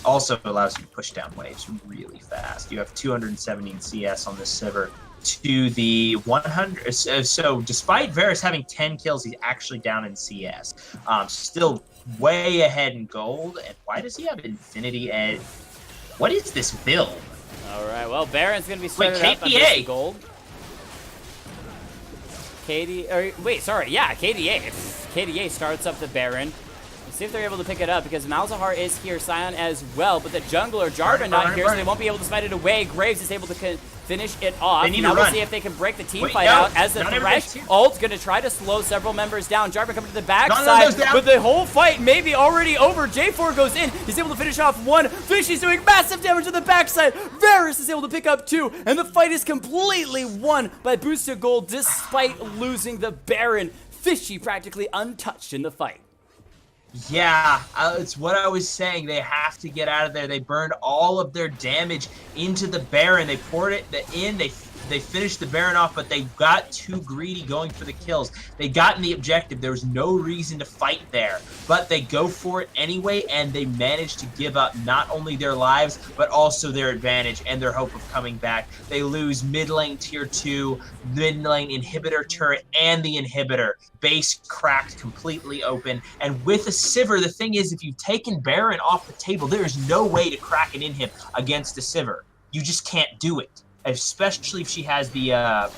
Also allows you to push down waves really fast. You have 217 CS on this Sivir to the 100. So despite Varus having 10 kills, he's actually down in CS. Still way ahead in gold. And why does he have Infinity Edge? What is this build? All right, well, Baron's going to be started Wait, up on KDA. Gold. KDA starts up the Baron. Let's see if they're able to pick it up, because Malzahar is here, Sion as well, but the jungler, Jarvan, not here, so they won't be able to smite it away. Graves is able to finish it off. They need now to we'll run. see if they can break the team fight out, as the Thresh ult's going to try to slow several members down. Jarvan coming to the backside, but the whole fight may be already over. J4 goes in. He's able to finish off one. Fishy's doing massive damage to the backside. Varus is able to pick up two, and the fight is completely won by BoostedGold despite losing the Baron. Fishy practically untouched in the fight. Yeah, it's what I was saying. They have to get out of there. They burned all of their damage into the Baron. They poured it in. They finished the Baron off, but they got too greedy going for the kills. They gotten the objective. There was no reason to fight there, but they go for it anyway, and they managed to give up not only their lives, but also their advantage and their hope of coming back. They lose mid lane tier 2, mid lane inhibitor turret, and the inhibitor. Base cracked completely open, and with a Sivir, the thing is, if you've taken Baron off the table, there is no way to crack it in him against a Sivir. You just can't do it. Especially if she has the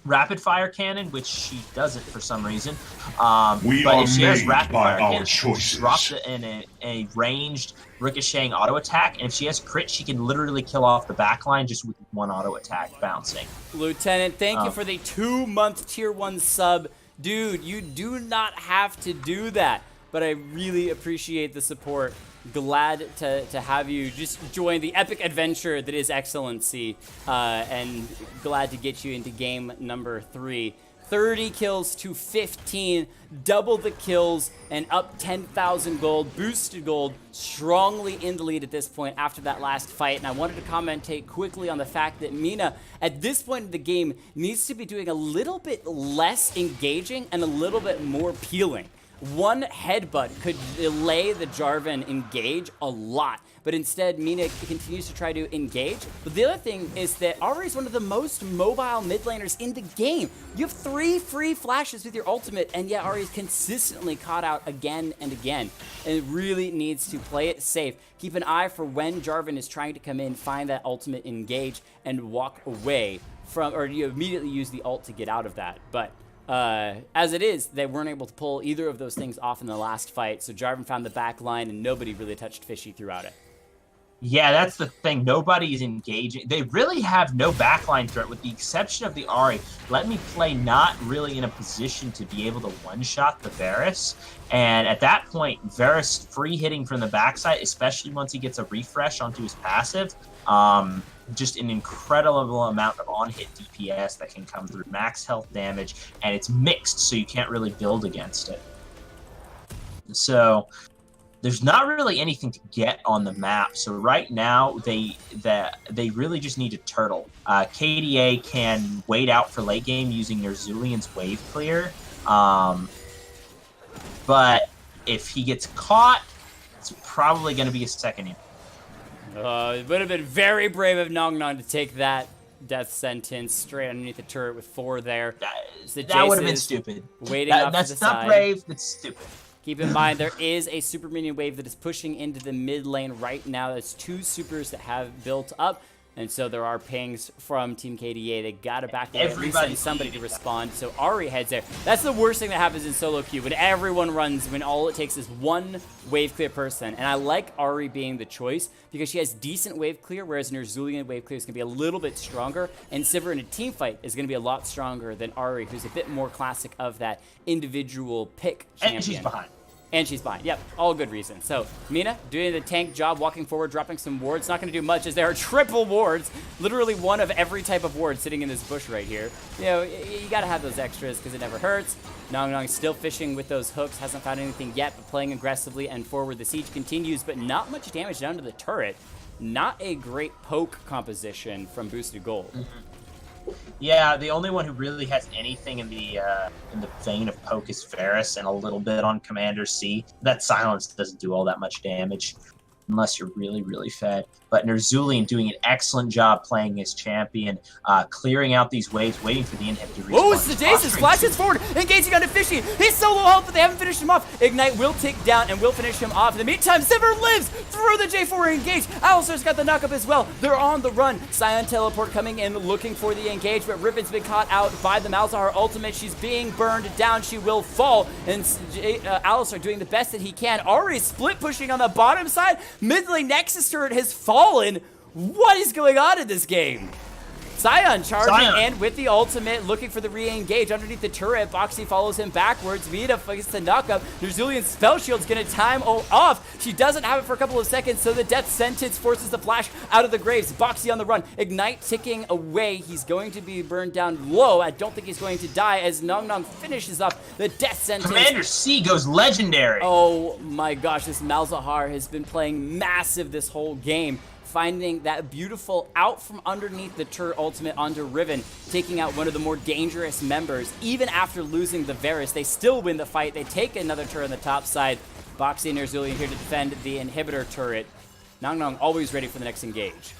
rapid fire cannon, which she doesn't for some reason. But if she has rapid fire cannon, she drops it in a ranged ricocheting auto attack, and if she has crit, she can literally kill off the backline just with one auto attack bouncing. Lieutenant, thank you for the 2-month tier 1 sub. Dude, you do not have to do that, but I really appreciate the support. Glad to have you just join the epic adventure that is XLNC, and glad to get you into game number 3. 30 kills to 15, double the kills, and up 10,000 gold. BoostedGold strongly in the lead at this point after that last fight. And I wanted to commentate quickly on the fact that Mina, at this point in the game, needs to be doing a little bit less engaging and a little bit more peeling. One headbutt could delay the Jarvan engage a lot, but instead Mina continues to try to engage. But the other thing is that Ahri is one of the most mobile mid laners in the game. You have 3 free flashes with your ultimate, and yet Ahri is consistently caught out again and again. And it really needs to play it safe. Keep an eye for when Jarvan is trying to come in, find that ultimate engage, and walk away from, or you immediately use the ult to get out of that. But as it is, they weren't able to pull either of those things off in the last fight, so Jarvan found the back line, and nobody really touched Fishy throughout it. Yeah, that's the thing. Nobody is engaging. They really have no backline threat, with the exception of the Ahri. Let Me Play not really in a position to be able to one-shot the Varus. And at that point, Varus free hitting from the backside, especially once he gets a refresh onto his passive, just an incredible amount of on-hit DPS that can come through, max health damage, and it's mixed, so you can't really build against it. So there's not really anything to get on the map. So right now, they really just need to turtle. KDA can wait out for late game using their Zulian's wave clear, but if he gets caught, it's probably going to be a second hit. It would have been very brave of Nong to take that death sentence straight underneath the turret with 4 there. That would have been stupid. Waiting off to the That's not side. brave, that's stupid. Keep in mind, there is a super minion wave that is pushing into the mid lane right now. There's 2 supers that have built up, and so there are pings from Team KDA. They gotta back away, at least send somebody to respond. So Ahri heads there. That's the worst thing that happens in solo queue, when everyone runs, when all it takes is one wave clear person. And I like Ahri being the choice because she has decent wave clear, whereas Nerzulian wave clear is gonna be a little bit stronger, and Sivir in a team fight is gonna be a lot stronger than Ahri, who's a bit more classic of that individual pick champion. And she's behind. And she's behind. Yep, all good reasons. So, Mina doing the tank job, walking forward, dropping some wards. Not going to do much as there are triple wards. Literally one of every type of ward sitting in this bush right here. You know, you got to have those extras because it never hurts. Nong still fishing with those hooks. Hasn't found anything yet, but playing aggressively and forward. The siege continues, but not much damage down to the turret. Not a great poke composition from BoostedGold. Mm-hmm. Yeah, the only one who really has anything in the vein of poke is Varus, and a little bit on Commander C. That silence doesn't do all that much damage. unless you're really, really fed. But Nerzulian doing an excellent job playing his champion, clearing out these waves, waiting for the inhib to respawn. Oh, it's the Jason flashes forward, engaging onto Fishy. He's solo health, but they haven't finished him off. Ignite will tick down and will finish him off. In the meantime, Sivir lives through the J4 engage. Alistar's got the knock-up as well. They're on the run. Sion teleport coming in, looking for the engage, but Riven's been caught out by the Malzahar ultimate. She's being burned down. She will fall, and Alistar doing the best that he can. Already split pushing on the bottom side. Mid lane Nexus turret has fallen. What is going on in this game? Sion charging in with the ultimate, looking for the re-engage underneath the turret. Boxy follows him backwards. Vita gets the knock-up. Nerzulian's spell shield's going to time off. She doesn't have it for a couple of seconds, so the death sentence forces the flash out of the graves. Boxy on the run. Ignite ticking away. He's going to be burned down low. I don't think he's going to die as Nong Nong finishes up the death sentence. Commander C goes legendary. Oh my gosh, this Malzahar has been playing massive this whole game. Finding that beautiful out from underneath the turret ultimate onto Riven, taking out one of the more dangerous members. Even after losing the Varus, they still win the fight. They take another turret on the top side. Boxy and Nerzulian here to defend the inhibitor turret. Nong Nong always ready for the next engage.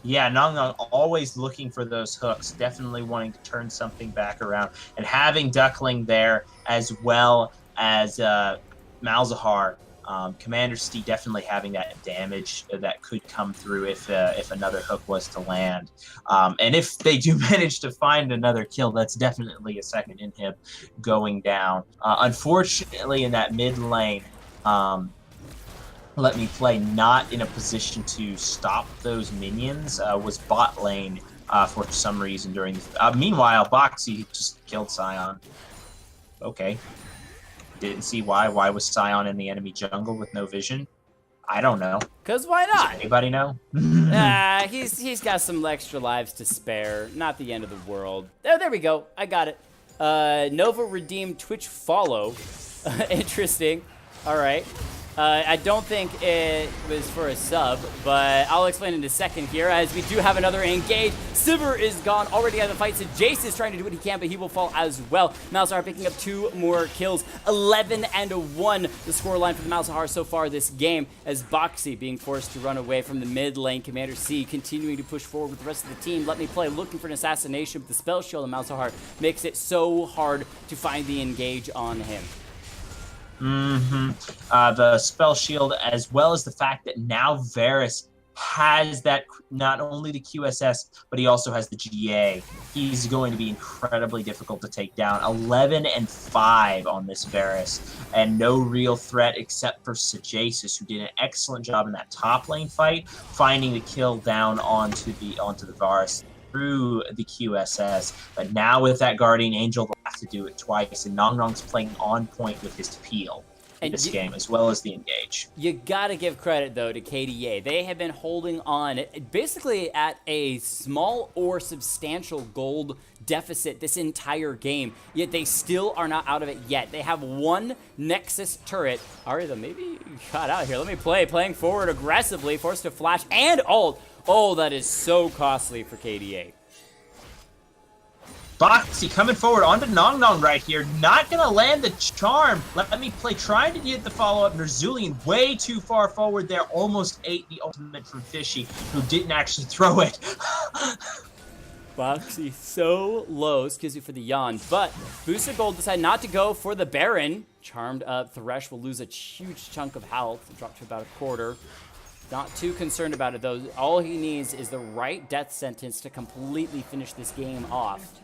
Yeah, Nong Nong always looking for those hooks, definitely wanting to turn something back around. And having Duckling there as well as Malzahar, Commander C definitely having that damage that could come through if another hook was to land. And if they do manage to find another kill, that's definitely a second inhib going down. Unfortunately, in that mid lane, Let Me Play not in a position to stop those minions, was bot lane for some reason during the... meanwhile, Boxy just killed Sion. Okay. Didn't see why. Why was Sion in the enemy jungle with no vision? I don't know. Because why not? Does anybody know? He's got some extra lives to spare. Not the end of the world. There we go. I got it. Nova redeemed Twitch follow. Interesting. All right. I don't think it was for a sub, but I'll explain in a second here as we do have another engage. Sivir is gone already out of the fight, so Jace is trying to do what he can, but he will fall as well. Malzahar picking up 2 more kills. 11-1 the scoreline for the Malzahar so far this game, as Boxy being forced to run away from the mid lane. Commander C continuing to push forward with the rest of the team. Let Me Play looking for an assassination with the spell shield, and Malzahar makes it so hard to find the engage on him. The spell shield, as well as the fact that now Varus has that, not only the QSS, but he also has the GA. He's going to be incredibly difficult to take down. 11-5 on this Varus, and no real threat except for Sejasis, who did an excellent job in that top lane fight, finding the kill down onto the Varus through the QSS. But now with that Guardian Angel, they'll have to do it twice, and Nong Nong's playing on point with his peel in this game, as well as the engage. You gotta give credit, though, to KDA. They have been holding on basically at a small or substantial gold deficit this entire game, yet they still are not out of it yet. They have 1 Nexus turret. Ari, though, maybe got out here. Let Me Play playing forward aggressively, forced to flash and ult. Oh, that is so costly for KDA. Boxy coming forward onto Nong Nong right here. Not going to land the charm. Let Me Play trying to get the follow-up. Nerzulian way too far forward there. Almost ate the ultimate from Fishy, who didn't actually throw it. Boxy so low, excuse me for the yawn, but BoostedGold decided not to go for the Baron. Charmed up, Thresh will lose a huge chunk of health. Dropped to about a quarter. Not too concerned about it, though. All he needs is the right death sentence to completely finish this game off.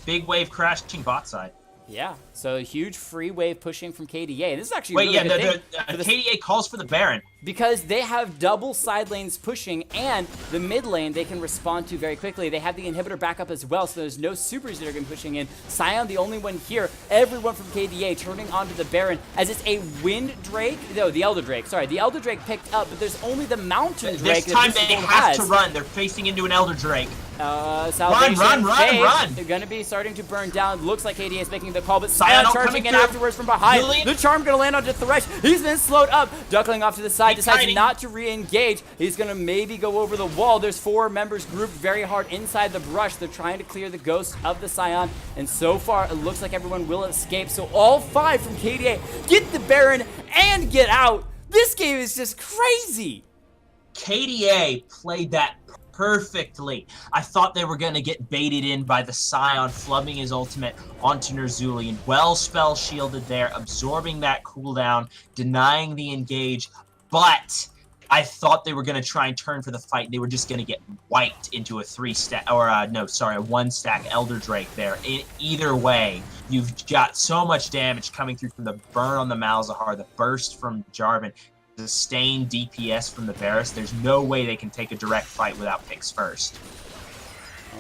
Big wave crashing bot side. Yeah, so a huge free wave pushing from KDA. This is actually Wait, really yeah, good thing the KDA calls for the Baron. because they have double side lanes pushing, and the mid lane they can respond to very quickly. They have the inhibitor backup as well, so there's no supers that are going to be pushing in. Sion, the only one here. Everyone from KDA turning onto the Baron, as it's a Wind Drake. No, the Elder Drake. Sorry, the Elder Drake picked up, but there's only the Mountain Drake. This time they have to run. They're facing into an Elder Drake. Salvation run! They're going to be starting to burn down. Looks like KDA is making the call, but Sion charging in afterwards from behind. Julian. The charm going to land onto Thresh. He's been slowed up. Duckling off to the side, decides not to re-engage. He's going to maybe go over the wall. There's 4 members grouped very hard inside the brush. They're trying to clear the ghost of the Sion, and so far it looks like everyone will escape. So all 5 from KDA get the Baron and get out. This game is just crazy. KDA played that perfectly. I thought they were going to get baited in by the Scion flubbing his ultimate onto Nerzulian. Well spell shielded there, absorbing that cooldown, denying the engage, but I thought they were going to try and turn for the fight. They were just going to get wiped into a 3-stack, or a 1-stack Elder Drake there. Either way, you've got so much damage coming through from the burn on the Malzahar, the burst from Jarvan, the sustained DPS from the Varus. There's no way they can take a direct fight without picks first.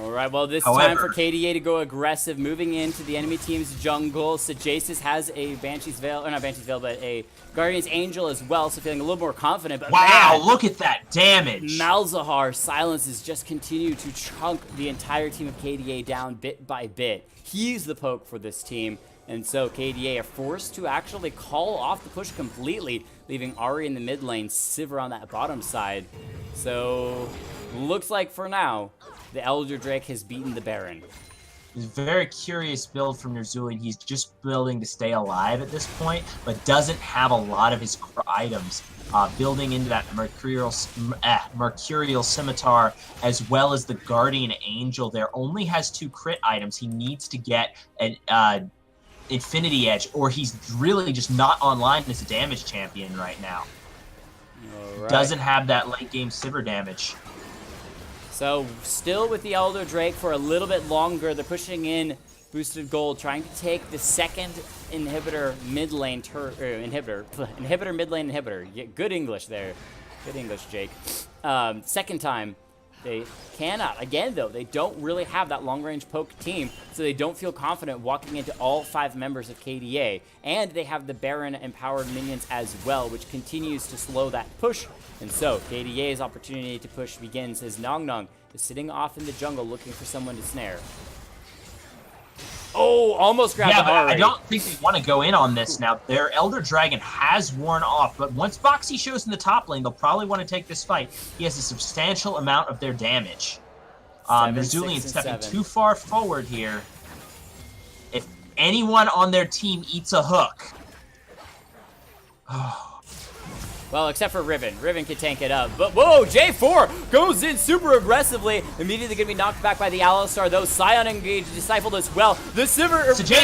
All right, well, this However, time for KDA to go aggressive, moving into the enemy team's jungle. Sejasis has a Banshee's Veil, or not Banshee's Veil, but a Guardian's Angel as well, so feeling a little more confident. But wow, man, look at that damage! Malzahar silences just continue to chunk the entire team of KDA down bit by bit. He's the poke for this team, and so KDA are forced to actually call off the push completely, leaving Ahri in the mid lane, Sivir on that bottom side. So, looks like for now, the Elder Drake has beaten the Baron. It's a very curious build from Nerzulian. He's just building to stay alive at this point, but doesn't have a lot of his items. Building into that Mercurial Scimitar, as well as the Guardian Angel there, only has 2 crit items. He needs to get an Infinity Edge, or he's really just not online as a damage champion right now. All right. Doesn't have that late game Sivir damage. So, still with the Elder Drake for a little bit longer. They're pushing in BoostedGold, trying to take the second inhibitor mid lane inhibitor mid lane inhibitor. Yeah, good English there. Good English, Jake. Second time. They cannot. Again, though, they don't really have that long-range poke team, so they don't feel confident walking into all 5 members of KDA. And they have the Baron-empowered minions as well, which continues to slow that push. And so, KDA's opportunity to push begins as Nong Nong is sitting off in the jungle looking for someone to snare. Oh, almost grabbed the but Ahri. I don't think they want to go in on this now. Their Elder Dragon has worn off, but once Boxy shows in the top lane, they'll probably want to take this fight. He has a substantial amount of their damage. Nerzulian stepping too far forward here. If anyone on their team eats a hook... Well, except for Riven. Riven could tank it up. But, whoa, J4 goes in super aggressively. Immediately going to be knocked back by the Alistar, though. Scion engaged, discipled as well. The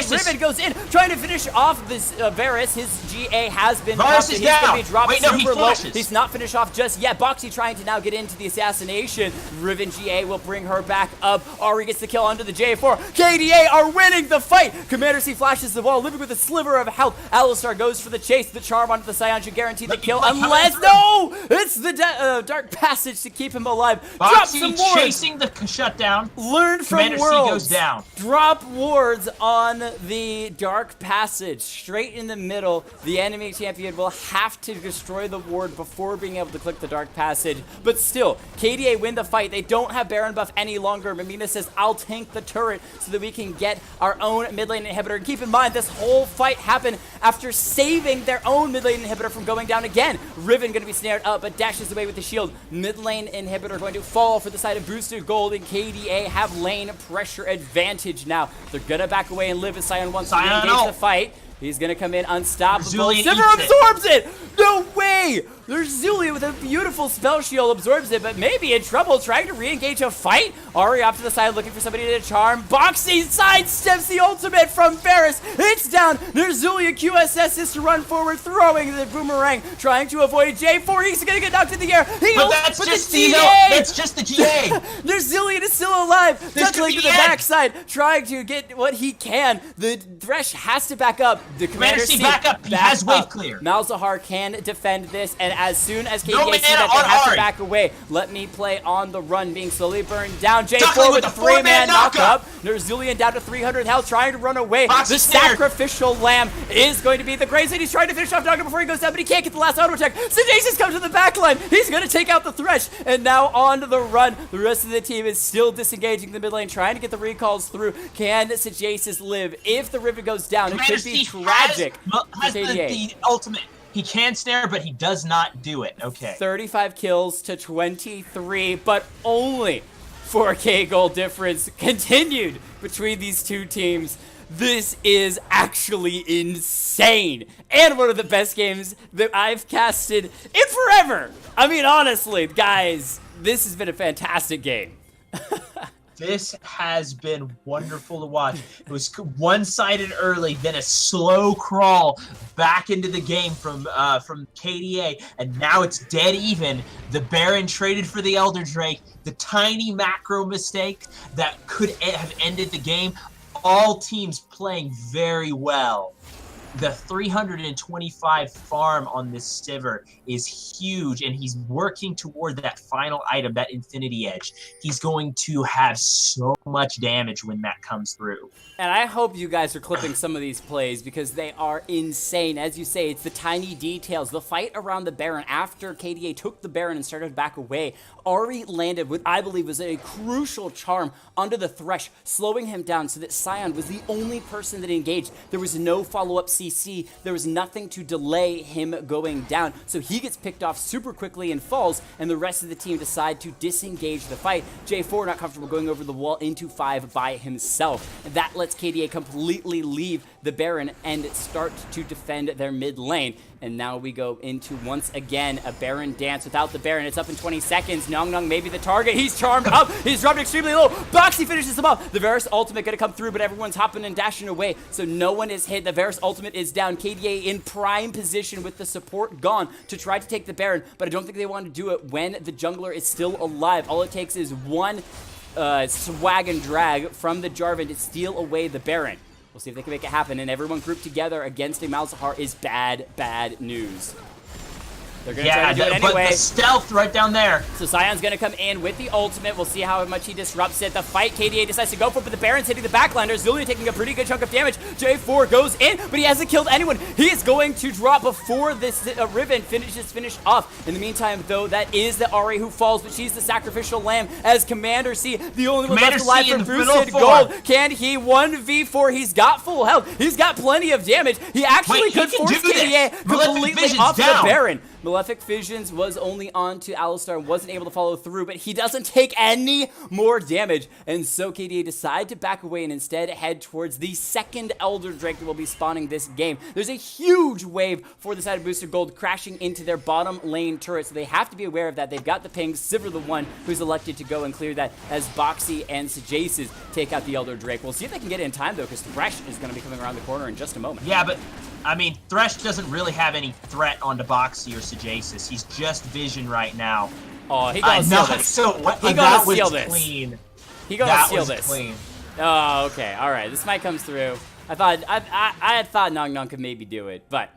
Riven goes in, trying to finish off this Varus. His GA has been Varus is down. He's going to be dropped super low. Flashes. He's not finished off just yet. Boxy trying to now get into the assassination. Riven GA will bring her back up. Ahri gets the kill onto the J4. KDA are winning the fight. Commander C flashes the wall, living with a sliver of health. Alistar goes for the chase. The charm onto the Scion should guarantee the kill. Unless, no! It's the Dark Passage to keep him alive. Drop some wards. Chasing the shutdown. Learn from Commander Worlds. C goes down. Drop wards on the Dark Passage. Straight in the middle. The enemy champion will have to destroy the ward before being able to click the Dark Passage. But still, KDA win the fight. They don't have Baron buff any longer. Mimina says, I'll tank the turret so that we can get our own mid lane inhibitor. And keep in mind, this whole fight happened after saving their own mid lane inhibitor from going down again. Riven going to be snared up, but dashes away with the shield. Mid lane inhibitor going to fall for the side of BoostedGold, and KDA have lane pressure advantage now. They're going to back away and live as Scion wants to engage the fight. He's going to come in unstoppable. Sivir absorbs it! No way! There's Zulia with a beautiful spell shield, absorbs it, but maybe in trouble trying to re-engage a fight. Ahri off to the side looking for somebody to charm. Boxy sidesteps the ultimate from Varus. It's down. There's Zulia. QSS is to run forward, throwing the boomerang, trying to avoid J4. He's going to get knocked in the air. But that's just the GA. That's just the GA. There's Zillion is still alive. Tuckling to the backside, trying to get what he can. The Thresh has to back up. The Commander C back up. He has wave clear. Malzahar can defend this, and as soon as KDA see that, they have to back away. Let me play on the run, being slowly burned down. J4 with a 3-man knock-up. Nerzulian down to 300 health, trying to run away. The sacrificial lamb is going to be the Grace, and he's trying to finish off Dogger before he goes down, but he can't get the last auto attack. Sejasis comes to the back line. He's going to take out the Thresh, and now on to the run. The rest of the team is still disengaging the mid lane, trying to get the recalls through. Can Sejasis live? If the Riven goes down, it could be tragic for KDA. The ultimate. He can snare, but he does not do it. Okay. 35 kills to 23, but only 4K gold difference continued between these two teams. This is actually insane. And one of the best games that I've casted in forever. I mean, honestly, guys, this has been a fantastic game. This has been wonderful to watch. It was one-sided early, then a slow crawl back into the game from KDA, and now it's dead even. The Baron traded for the Elder Drake. The tiny macro mistake that could have ended the game. All teams playing very well. The 325 farm on this Sivir is huge, and he's working toward that final item, that Infinity Edge. He's going to have so much damage when that comes through. And I hope you guys are clipping some of these plays because they are insane. As you say, it's the tiny details. The fight around the Baron after KDA took the Baron and started back away. Ari landed what I believe was a crucial charm onto the Thresh, slowing him down so that Sion was the only person that engaged. There was no follow-up CC. There was nothing to delay him going down. So he gets picked off super quickly and falls, and the rest of the team decide to disengage the fight. J4 not comfortable going over the wall into 5 by himself. And that lets KDA completely leave the Baron and start to defend their mid lane. And now we go into, once again, a Baron dance without the Baron. It's up in 20 seconds. Nong maybe the target. He's charmed up. He's dropped extremely low. Boxy finishes him off. The Varus ultimate going to come through, but everyone's hopping and dashing away, so no one is hit. The Varus ultimate is down. KDA in prime position with the support gone to try to take the Baron, but I don't think they want to do it when the jungler is still alive. All it takes is one swag and drag from the Jarvan to steal away the Baron. We'll see if they can make it happen, and everyone grouped together against a Malzahar is bad news. They're going to try to do it anyway. But the stealth right down there. So Sion's going to come in with the ultimate. We'll see how much he disrupts it. The fight, KDA decides to go for it, but the Baron's hitting the backlander. Zilean taking a pretty good chunk of damage. J4 goes in, but he hasn't killed anyone. He is going to drop before this Riven finished off. In the meantime, though, that is the Ahri who falls, but she's the sacrificial lamb as Commander C, the only one left alive from BoostedGold. Can he 1v4? He's got full health. He's got plenty of damage. He actually could force KDA completely off the Baron. Malefic Visions was only on to Alistar and wasn't able to follow through, but he doesn't take any more damage. And so KDA decide to back away and instead head towards the second Elder Drake that will be spawning this game. There's a huge wave for the side of BoostedGold crashing into their bottom lane turret, so they have to be aware of that. They've got the ping. Sivir the one who's elected to go and clear that as Boxy and Sejaces take out the Elder Drake. We'll see if they can get it in time, though, because Thresh is going to be coming around the corner in just a moment. Yeah, but I mean, Thresh doesn't really have any threat onto Boxy or Sejaces. He's just Vision right now. Oh, he gonna steal this. So what? He gonna steal this. Clean. He gonna steal this. Clean. Oh, okay. All right. This might come through. I had thought Nong could maybe do it, but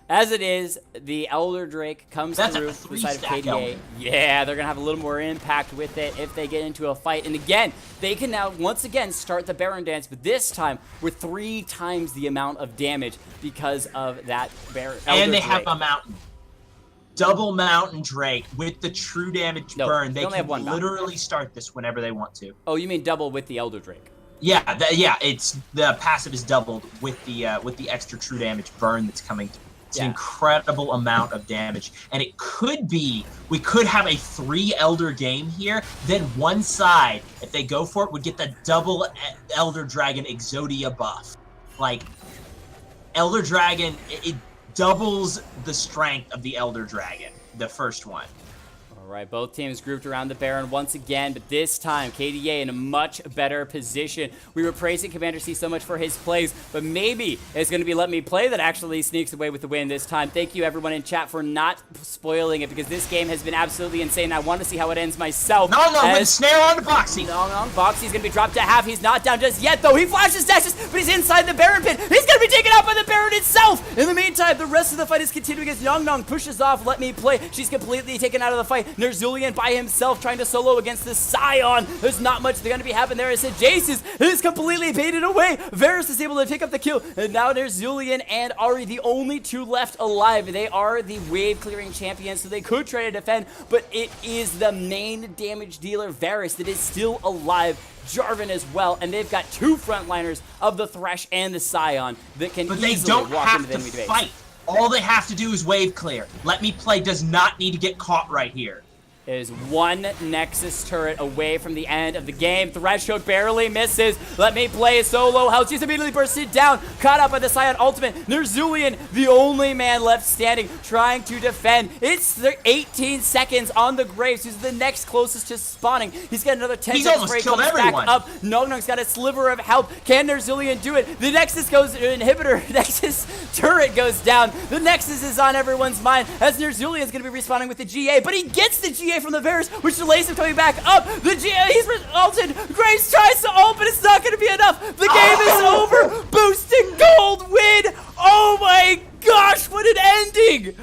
as it is, the Elder Drake comes through the side of KDA. Yeah, they're gonna have a little more impact with it if they get into a fight. And again, they can now once again start the Baron dance, but this time with 3 times the amount of damage because of that Baron. And they have a mountain. Double Mountain Drake with the true damage burn. They can literally start this whenever they want to. Oh, you mean double with the Elder Drake? Yeah, it's the passive is doubled with the extra true damage burn that's coming through. It's an incredible amount of damage, and it could be we could have a 3 Elder game here. Then one side, if they go for it, would get the double Elder Dragon Exodia buff. Like Elder Dragon, it doubles the strength of the Elder Dragon, the first one. All right, both teams grouped around the Baron once again, but this time KDA in a much better position. We were praising Commander C so much for his plays, but maybe it's going to be Let Me Play that actually sneaks away with the win this time. Thank you everyone in chat for not spoiling it, because this game has been absolutely insane. I want to see how it ends myself. With snare on the Boxy. Boxy's going to be dropped to half. He's not down just yet though. He flashes dashes, but he's inside the Baron pit. He's going to be taken out by the Baron itself. In the meantime, the rest of the fight is continuing as Nong pushes off Let Me Play. She's completely taken out of the fight. There's Zilean by himself trying to solo against the Sion. There's not much going to be happening there as Sejaces is completely baited away. Varus is able to pick up the kill, and now there's Zilean and Ahri, the only 2 left alive. They are the wave clearing champions, so they could try to defend, but it is the main damage dealer Varus that is still alive. Jarvan as well, and they've got 2 frontliners of the Thresh and the Sion that can easily walk into the enemy base. All they have to do is wave clear. Let Me Play does not need to get caught right here. is one Nexus turret away from the end of the game. Threshold barely misses. Let me play solo. House just immediately bursted down, caught up by the Scion ultimate. Nerzulian, the only man left standing, trying to defend. It's 18 seconds on the Graves, who's the next closest to spawning. He's got another 10 seconds before he comes back up. Nongnong's got a sliver of health. Can Nerzulian do it? The Nexus goes, inhibitor, Nexus turret goes down. The Nexus is on everyone's mind as Nerzulian's going to be respawning with the GA, but he gets the GA from the Varus, which delays him coming back up. The GA, he's ulted. Graves tries to ult, but it's not going to be enough. The game is over. BoostedGold win. Oh my gosh, what an ending.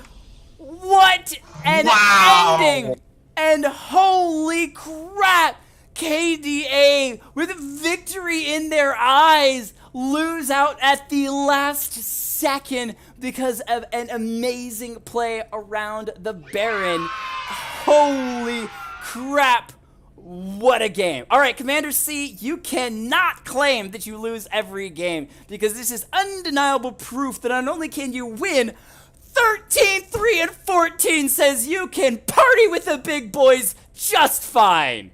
What an ending. And holy crap, KDA, with victory in their eyes, lose out at the last second because of an amazing play around the Baron. Holy crap, what a game. All right, Commander C, you cannot claim that you lose every game because this is undeniable proof that not only can you win, 13, 3, and 14 says you can party with the big boys just fine.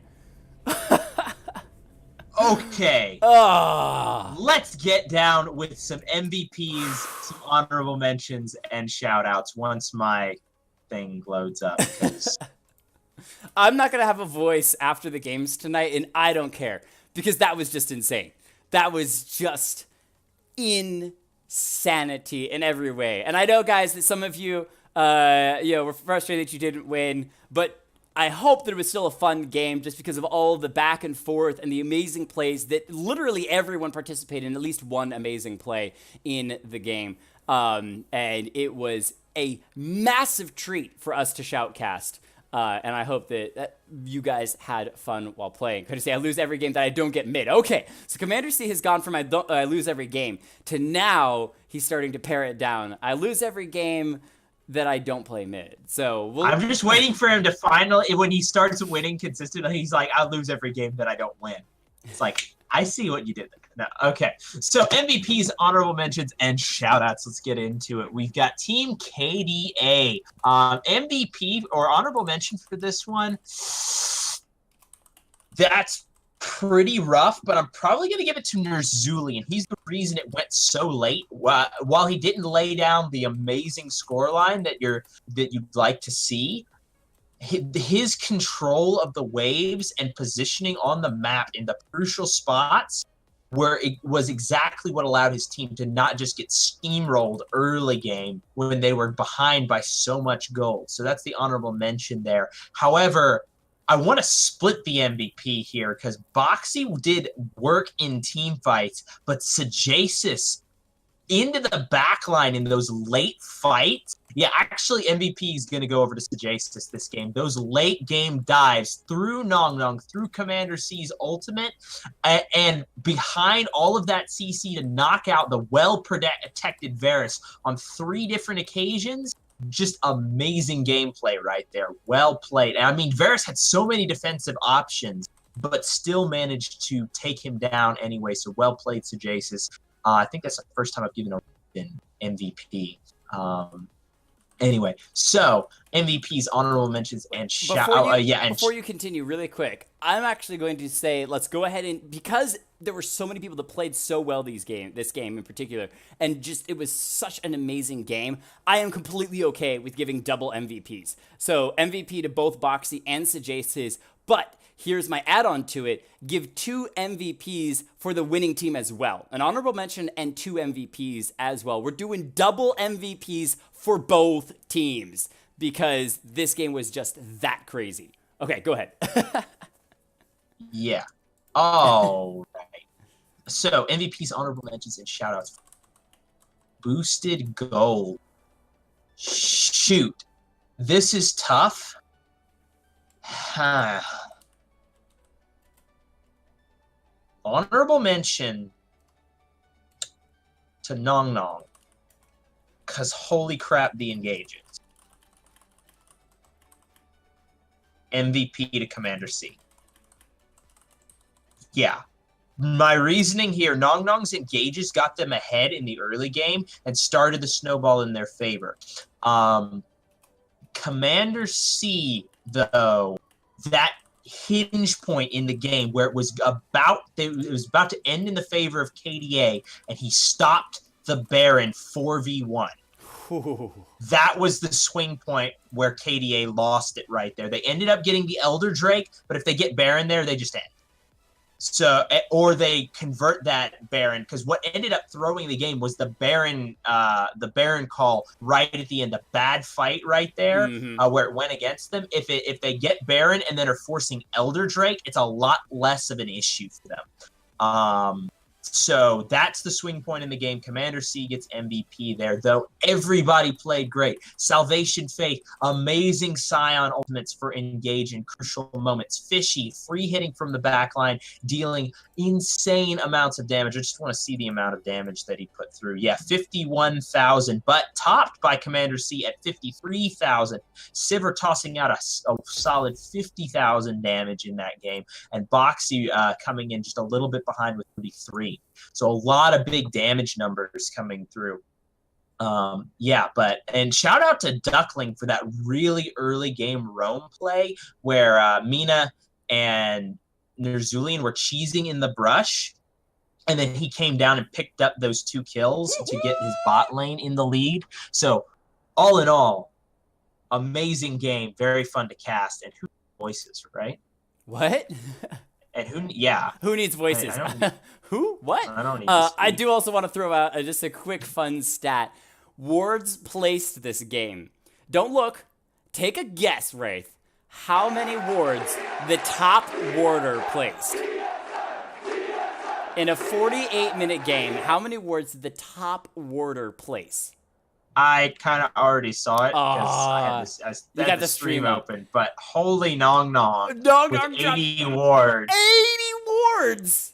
Okay. Let's get down with some MVPs, some honorable mentions, and shout-outs once my thing loads up. I'm not going to have a voice after the games tonight, and I don't care, because that was just insane. That was just insanity in every way. And I know, guys, that some of you, were frustrated that you didn't win, but I hope that it was still a fun game just because of all the back and forth and the amazing plays that literally everyone participated in, at least one amazing play in the game. And it was a massive treat for us to shoutcast. And I hope that you guys had fun while playing. Could I say I lose every game that I don't get mid? Okay, so Commander C has gone from I lose every game to now he's starting to pare it down. I lose every game that I don't play mid. So I'm just waiting for him to finally, when he starts winning consistently, he's like, I lose every game that I don't win. It's like, I see what you did there. No, okay, so MVPs, honorable mentions, and shoutouts. Let's get into it. We've got Team KDA. MVP or honorable mention for this one. That's pretty rough, but I'm probably going to give it to Nerzulian. He's the reason it went so late. While he didn't lay down the amazing scoreline that you'd like to see, his control of the waves and positioning on the map in the crucial spots where it was exactly what allowed his team to not just get steamrolled early game when they were behind by so much gold. So that's the honorable mention there. However, I want to split the MVP here because Boxy did work in team fights, but Sajasis into the backline in those late fights. Yeah, actually, MVP is going to go over to Sajasis this game. Those late game dives through Nongnong, through Commander C's ultimate, and behind all of that CC to knock out the well-protected Varus on 3 different occasions. Just amazing gameplay right there. Well played. And I mean, Varus had so many defensive options, but still managed to take him down anyway. So well played, Sajasis. I think that's the first time I've given an MVP. Anyway, so MVPs, honorable mentions, and before you continue, really quick, I'm actually going to say let's go ahead and, because there were so many people that played so well this game in particular, and just it was such an amazing game. I am completely okay with giving double MVPs. So MVP to both Boxy and Sajasis, but here's my add-on to it. Give 2 MVPs for the winning team as well. An honorable mention and 2 MVPs as well. We're doing double MVPs for both teams because this game was just that crazy. Okay, go ahead. Yeah. All right. So MVPs, honorable mentions, and shoutouts. BoostedGold. Shoot. This is tough. Honorable mention to Nongnong, because holy crap, the engages. MVP to Commander C. Yeah. My reasoning here, Nongnong's engages got them ahead in the early game and started the snowball in their favor. Commander C though, that hinge point in the game where it was about to end in the favor of KDA, and he stopped the Baron 4v1. That was the swing point where KDA lost it right there. They ended up getting the Elder Drake, but if they get Baron there, they just end. So, or they convert that Baron, because what ended up throwing the game was the Baron call right at the end, a bad fight right there, where it went against them. If they get Baron and then are forcing Elder Drake, it's a lot less of an issue for them. So that's the swing point in the game. Commander C gets MVP there, though everybody played great. Salvation Faith, amazing Scion ultimates for engage in crucial moments. Fishy, free hitting from the back line, dealing insane amounts of damage. I just want to see the amount of damage that he put through. Yeah, 51,000, but topped by Commander C at 53,000. Sivir tossing out a solid 50,000 damage in that game, and Boxy coming in just a little bit behind with 33. So a lot of big damage numbers coming through. And shout out to Duckling for that really early game roam play where Mina and Nerzulian were cheesing in the brush, and then he came down and picked up those 2 kills to get his bot lane in the lead. So all in all, amazing game, very fun to cast, and who voices, right? What? And who needs voices? I don't Who? What? I don't need I do also want to throw out just a quick fun stat. Wards placed this game. Don't look. Take a guess, Wraith. How many wards the top warder placed? In a 48-minute game, how many wards did the top warder place? I kind of already saw it because I had the stream open. But holy nong with 80 wards. 80 wards!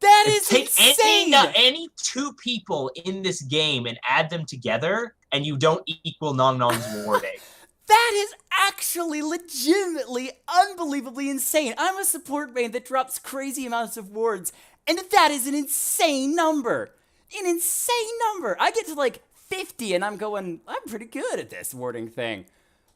That is insane! Take any 2 people in this game and add them together, and you don't equal Nong's warding. That is actually legitimately, unbelievably insane. I'm a support main that drops crazy amounts of wards, and that is an insane number. An insane number. I get to like 50 and I'm going, I'm pretty good at this warding thing.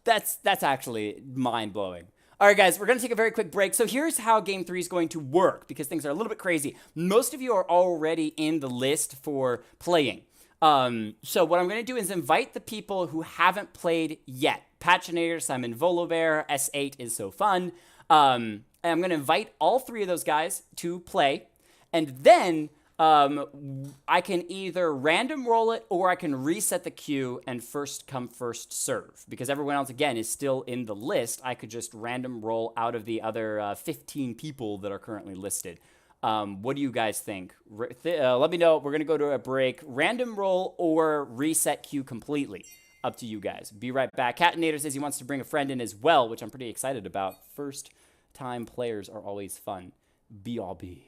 That's actually mind-blowing. All right, guys, we're going to take a very quick break. So here's how Game 3 is going to work, because things are a little bit crazy. Most of you are already in the list for playing. So what I'm going to do is invite the people who haven't played yet. Patchinator, Simon Volobear, S8 is so fun. And I'm going to invite all 3 of those guys to play. And then I can either random roll it or I can reset the queue and first come, first serve. Because everyone else, again, is still in the list. I could just random roll out of the other 15 people that are currently listed. What do you guys think? Let me know. We're going to go to a break. Random roll or reset queue completely. Up to you guys. Be right back. Catinator says he wants to bring a friend in as well, which I'm pretty excited about. First time players are always fun. BRB.